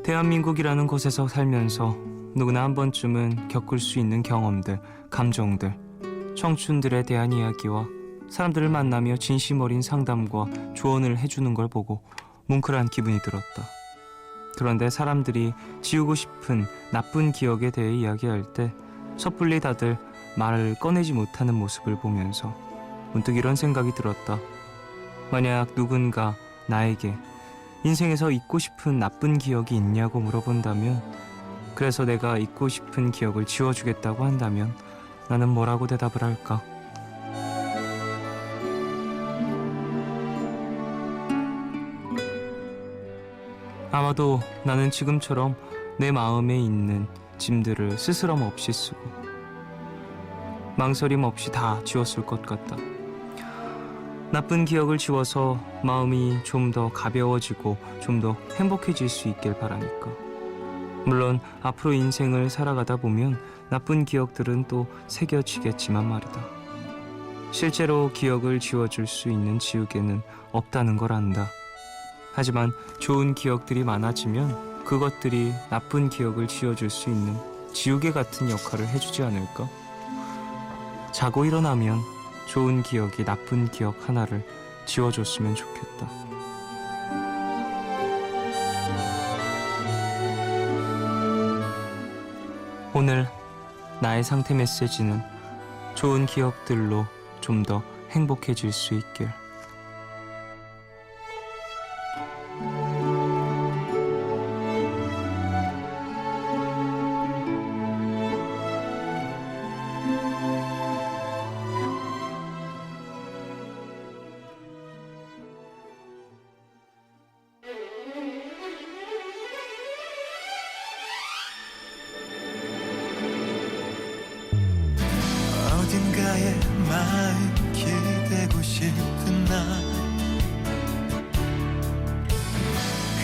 대한민국이라는 곳에서 살면서 누구나 한 번쯤은 겪을 수 있는 경험들, 감정들, 청춘들에 대한 이야기와 사람들을 만나며 진심 어린 상담과 조언을 해주는 걸 보고 뭉클한 기분이 들었다. 그런데 사람들이 지우고 싶은 나쁜 기억에 대해 이야기할 때 섣불리 다들 말을 꺼내지 못하는 모습을 보면서 문득 이런 생각이 들었다. 만약 누군가 나에게 인생에서 잊고 싶은 나쁜 기억이 있냐고 물어본다면, 그래서 내가 잊고 싶은 기억을 지워주겠다고 한다면 나는 뭐라고 대답을 할까? 아마도 나는 지금처럼 내 마음에 있는 짐들을 스스럼 없이 쓰고 망설임 없이 다 지웠을 것 같다. 나쁜 기억을 지워서 마음이 좀 더 가벼워지고 좀 더 행복해질 수 있길 바라니까. 물론 앞으로 인생을 살아가다 보면 나쁜 기억들은 또 새겨지겠지만 말이다. 실제로 기억을 지워줄 수 있는 지우개는 없다는 걸 안다. 하지만 좋은 기억들이 많아지면 그것들이 나쁜 기억을 지워줄 수 있는 지우개 같은 역할을 해주지 않을까? 자고 일어나면 좋은 기억이 나쁜 기억 하나를 지워줬으면 좋겠다. 오늘 나의 상태 메시지는 좋은 기억들로 좀 더 행복해질 수 있길. 어딘가에 마음 기대고 싶은 나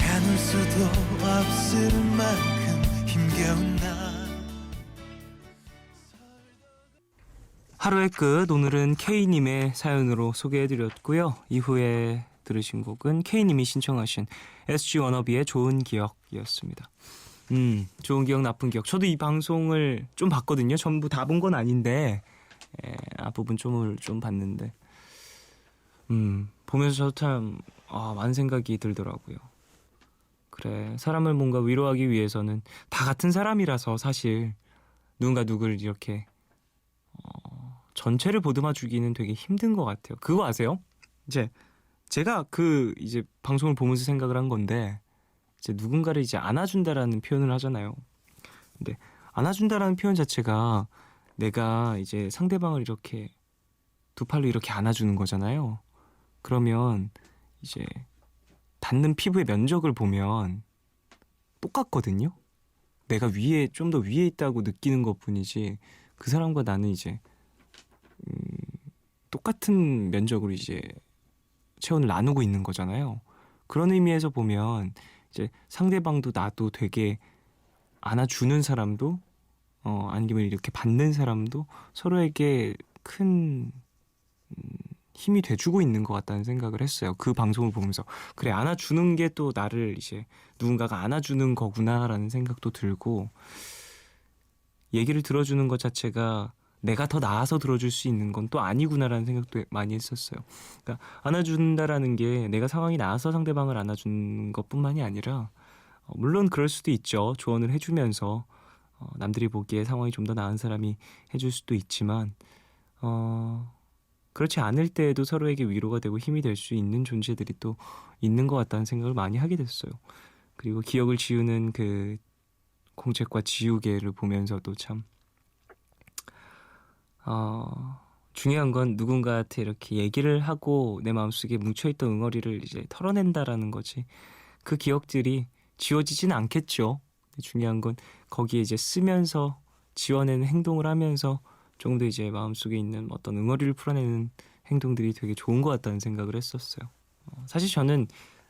가눌 수도 없을 만큼 힘겨운 나 하루의 끝, 오늘은 K님의 사연으로 소개해드렸고요. 이후에 들으신 곡은 K님이 신청하신 SG 워너비의 좋은 기억이었습니다. 좋은 기억, 나쁜 기억. 저도 이 방송을 좀 봤거든요. 전부 다 본 건 아닌데 앞부분 좀 봤는데 보면서 저도 참 많은 생각이 들더라고요. 그래, 사람을 뭔가 위로하기 위해서는 다 같은 사람이라서 사실 누군가 누구를 이렇게 전체를 보듬어 주기는 되게 힘든 것 같아요. 그거 아세요? 제가 이제 방송을 보면서 생각을 한 건데, 이제 누군가를 이제 안아준다라는 표현을 하잖아요. 근데 안아준다라는 표현 자체가 내가 이제 상대방을 이렇게 두 팔로 이렇게 안아주는 거잖아요. 그러면 이제 닿는 피부의 면적을 보면 똑같거든요. 내가 좀 더 위에 있다고 느끼는 것뿐이지 그 사람과 나는 이제 똑같은 면적으로 이제 체온을 나누고 있는 거잖아요. 그런 의미에서 보면 이제 상대방도 나도 되게 안아주는 사람도 아니면 이렇게 받는 사람도 서로에게 큰 힘이 돼주고 있는 것 같다는 생각을 했어요. 그 방송을 보면서 그래, 안아주는 게 또 나를 이제 누군가가 안아주는 거구나라는 생각도 들고, 얘기를 들어주는 것 자체가 내가 더 나아서 들어줄 수 있는 건 또 아니구나라는 생각도 많이 했었어요. 그러니까 안아준다라는 게 내가 상황이 나아서 상대방을 안아주는 것뿐만이 아니라 물론 그럴 수도 있죠. 조언을 해주면서 남들이 보기에 상황이 좀 더 나은 사람이 해줄 수도 있지만 그렇지 않을 때에도 서로에게 위로가 되고 힘이 될 수 있는 존재들이 또 있는 것 같다는 생각을 많이 하게 됐어요. 그리고 기억을 지우는 그 공책과 지우개를 보면서도 참 중요한 건 누군가한테 이렇게 얘기를 하고 내 마음속에 뭉쳐있던 응어리를 이제 털어낸다라는 거지. 그 기억들이 지워지진 않겠죠. 중요한 건 거기에 이제 쓰면서 지워내는 행동을 하면서 조금 더 이제 마음속에 있는 어떤 응어리를 풀어내는 행동들이 되게 좋은 것 같다는 생각을 했었어요. 사실 저는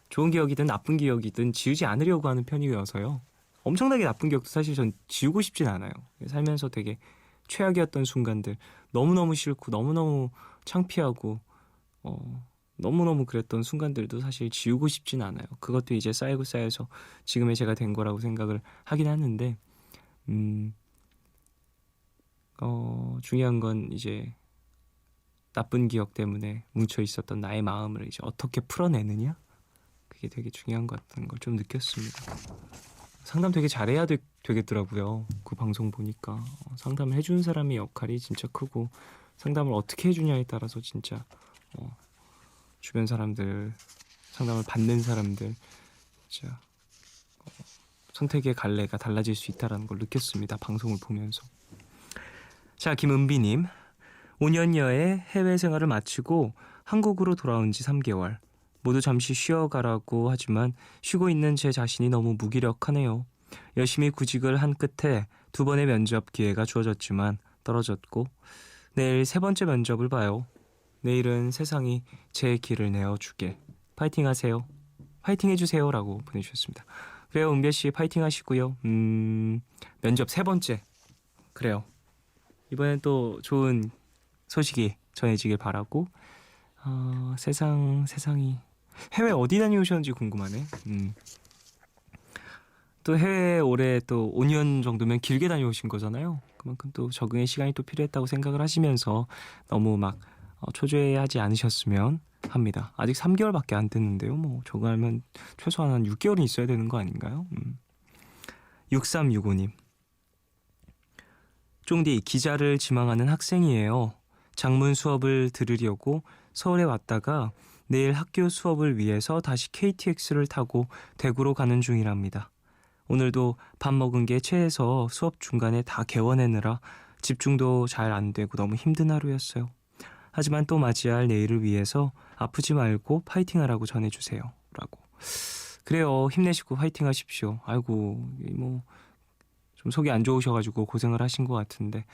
좋은 기억이든 나쁜 기억이든 지우지 않으려고 하는 편이어서요. 엄청나게 나쁜 기억도 사실 전 지우고 싶진 않아요. 살면서 되게 최악이었던 순간들, 너무너무 싫고 너무너무 창피하고 너무너무 그랬던 순간들도 사실 지우고 싶진 않아요. 그것도 이제 쌓이고 쌓여서 지금의 제가 된 거라고 생각을 하긴 하는데 중요한 건 이제 나쁜 기억 때문에 뭉쳐 있었던 나의 마음을 이제 어떻게 풀어내느냐, 그게 되게 중요한 것 같다는 걸 좀 느꼈습니다. 상담 되게 잘해야 되겠더라고요. 그 방송 보니까 상담을 해주는 사람의 역할이 진짜 크고 상담을 어떻게 해주냐에 따라서 진짜 주변 사람들, 상담을 받는 사람들 진짜 선택의 갈래가 달라질 수 있다는 걸 느꼈습니다. 방송을 보면서. 자, 김은비님, 5년여의 해외 생활을 마치고 한국으로 돌아온 지 3개월. 모두 잠시 쉬어가라고 하지만 쉬고 있는 제 자신이 너무 무기력하네요. 열심히 구직을 한 끝에 2번의 면접 기회가 주어졌지만 떨어졌고 내일 3번째 면접을 봐요. 내일은 세상이 제 길을 내어주길. 파이팅 하세요. 파이팅 해주세요 라고 보내주셨습니다. 그래요, 은배씨 파이팅 하시고요. 면접 3번째. 그래요. 이번엔 또 좋은 소식이 전해지길 바라고 세상이 해외 어디 다녀오셨는지 궁금하네. 또 해외 올해 또 5년 정도면 길게 다녀오신 거잖아요. 그만큼 또 적응의 시간이 또 필요했다고 생각을 하시면서 너무 막 초조해하지 않으셨으면 합니다. 아직 3개월밖에 안 됐는데요. 뭐 적응하면 최소한 한 6개월은 있어야 되는 거 아닌가요? 6365님. 쫑디, 기자를 지망하는 학생이에요. 작문 수업을 들으려고 서울에 왔다가 내일 학교 수업을 위해서 다시 KTX를 타고 대구로 가는 중이랍니다. 오늘도 밥 먹은 게 체해서 수업 중간에 다 개원하느라 집중도 잘 안 되고 너무 힘든 하루였어요. 하지만 또 맞이할 내일을 위해서 아프지 말고 파이팅하라고 전해주세요. 라고. 그래요. 힘내시고 파이팅 하십시오. 아이고, 뭐 좀 속이 안 좋으셔가지고 고생을 하신 것 같은데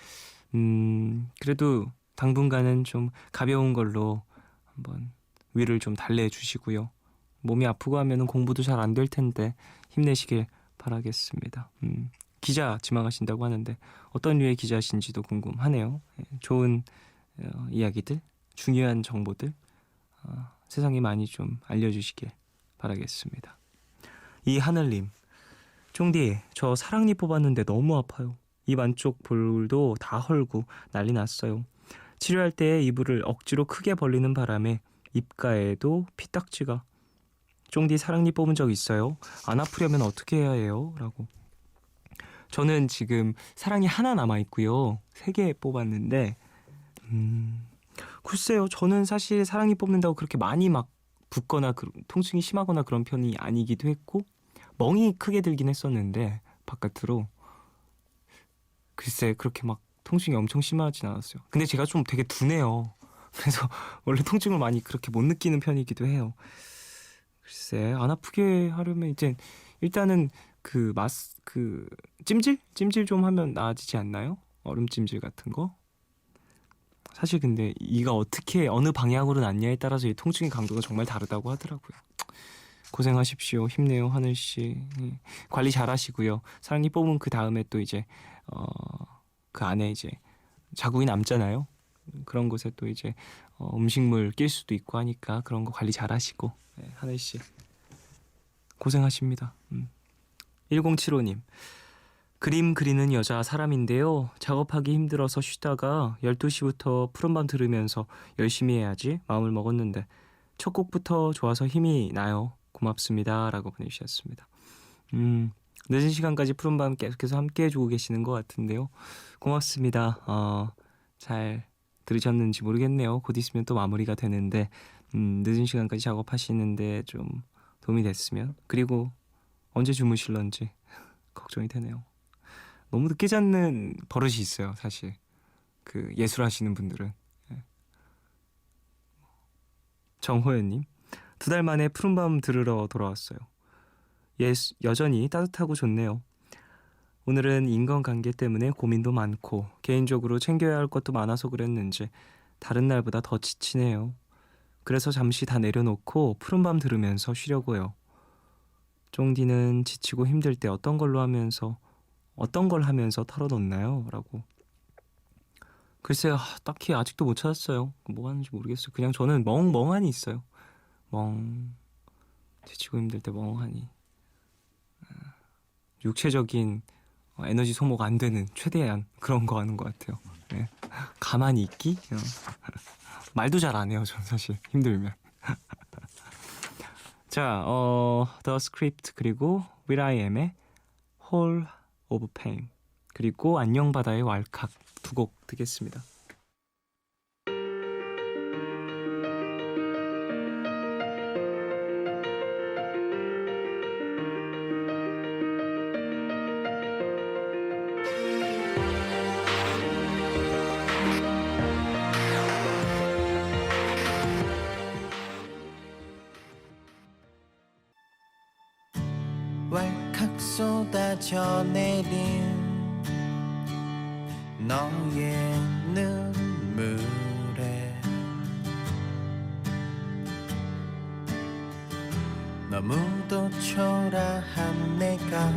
그래도 당분간은 좀 가벼운 걸로 한번 위를 좀 달래주시고요. 몸이 아프고 하면은 공부도 잘 안 될 텐데 힘내시길 바라겠습니다. 기자 지망하신다고 하는데 어떤 류의 기자신지도 궁금하네요. 좋은 이야기들, 중요한 정보들 세상에 많이 좀 알려주시길 바라겠습니다. 이하늘님, 쫑디, 저 사랑니 뽑았는데 너무 아파요. 입 안쪽 볼도 다 헐고 난리 났어요. 치료할 때 이불을 억지로 크게 벌리는 바람에 입가에도 피딱지가. 쫑디, 사랑니 뽑은 적 있어요? 안 아프려면 어떻게 해야 해요? 라고. 저는 지금 사랑니 하나 남아있고요. 3개 뽑았는데 글쎄요. 저는 사실 사랑니 뽑는다고 그렇게 많이 막 붓거나 통증이 심하거나 그런 편이 아니기도 했고 멍이 크게 들긴 했었는데 바깥으로 글쎄 그렇게 막 통증이 엄청 심하진 않았어요. 근데 제가 좀 되게 둔해요. 그래서 원래 통증을 많이 그렇게 못 느끼는 편이기도 해요. 글쎄 안 아프게 하려면 이제 일단은 그 찜질 좀 하면 나아지지 않나요? 얼음 찜질 같은 거. 사실 근데 이가 어떻게 어느 방향으로 났냐에 따라서 이 통증의 강도가 정말 다르다고 하더라고요. 고생하십시오. 힘내요, 하늘씨. 관리 잘 하시고요. 사랑니 뽑으면 그 다음에 또 이제 그 안에 이제 자국이 남잖아요. 그런 곳에 또 이제 음식물 낄 수도 있고 하니까 그런 거 관리 잘 하시고. 네, 하늘씨 고생하십니다. 1075님, 그림 그리는 여자 사람인데요. 작업하기 힘들어서 쉬다가 12시부터 푸른밤 들으면서 열심히 해야지 마음을 먹었는데 첫 곡부터 좋아서 힘이 나요. 고맙습니다. 라고 보내주셨습니다. 늦은 시간까지 푸른밤 계속해서 함께 해주고 계시는 것 같은데요. 고맙습니다. 잘 들으셨는지 모르겠네요. 곧 있으면 또 마무리가 되는데 늦은 시간까지 작업하시는데 좀 도움이 됐으면, 그리고 언제 주무실런지 걱정이 되네요. 너무 늦게 자는 버릇이 있어요, 사실. 그 예술하시는 분들은. 정호연님, 2달 만에 푸른밤 들으러 돌아왔어요. 여전히 따뜻하고 좋네요. 오늘은 인간관계 때문에 고민도 많고 개인적으로 챙겨야 할 것도 많아서 그랬는지 다른 날보다 더 지치네요. 그래서 잠시 다 내려놓고 푸른밤 들으면서 쉬려고요. 쫑디는 지치고 힘들 때 어떤 걸 하면서 털어놓나요? 라고. 글쎄요, 딱히 아직도 못 찾았어요. 뭐 하는지 모르겠어요. 그냥 저는 멍하니 있어요. 지치고 힘들 때 멍하니. 육체적인 에너지 소모가 안 되는 최대한 그런 거 하는 것 같아요. 네. 가만히 있기? 말도 잘 안 해요, 전 사실 힘들면. 자, The Script, 그리고 will.i.am의 Whole of Pain, 그리고 안녕 바다의 왈칵 두 곡 듣겠습니다. 왈칵 쏟아져 내린 너의 눈물에 너무도 초라한 내가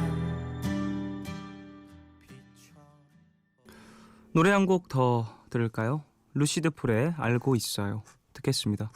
노래 한 곡 더 들을까요? 루시드 폴의 알고 있어요 듣겠습니다.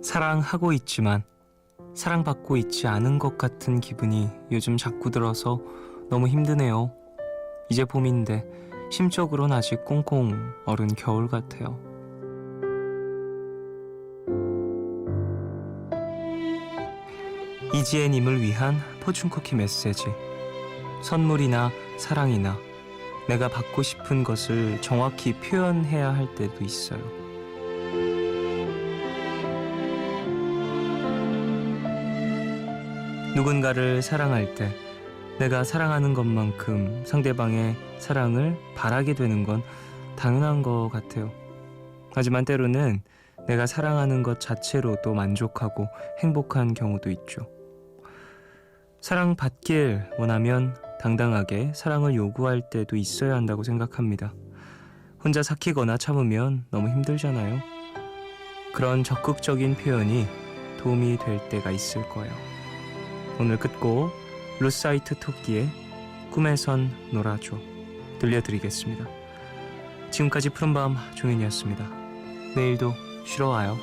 사랑하고 있지만 사랑받고 있지 않은 것 같은 기분이 요즘 자꾸 들어서 너무 힘드네요. 이제 봄인데 심적으론 아직 꽁꽁 얼은 겨울 같아요. 이지혜님을 위한 포춘쿠키 메시지. 선물이나 사랑이나 내가 받고 싶은 것을 정확히 표현해야 할 때도 있어요. 누군가를 사랑할 때 내가 사랑하는 것만큼 상대방의 사랑을 바라게 되는 건 당연한 것 같아요. 하지만 때로는 내가 사랑하는 것 자체로도 만족하고 행복한 경우도 있죠. 사랑받길 원하면 당당하게 사랑을 요구할 때도 있어야 한다고 생각합니다. 혼자 삭히거나 참으면 너무 힘들잖아요. 그런 적극적인 표현이 도움이 될 때가 있을 거예요. 오늘 끝곡 루사이트 토끼의 꿈에선 놀아줘 들려드리겠습니다. 지금까지 푸른밤 종현이었습니다. 내일도 쉬러 와요.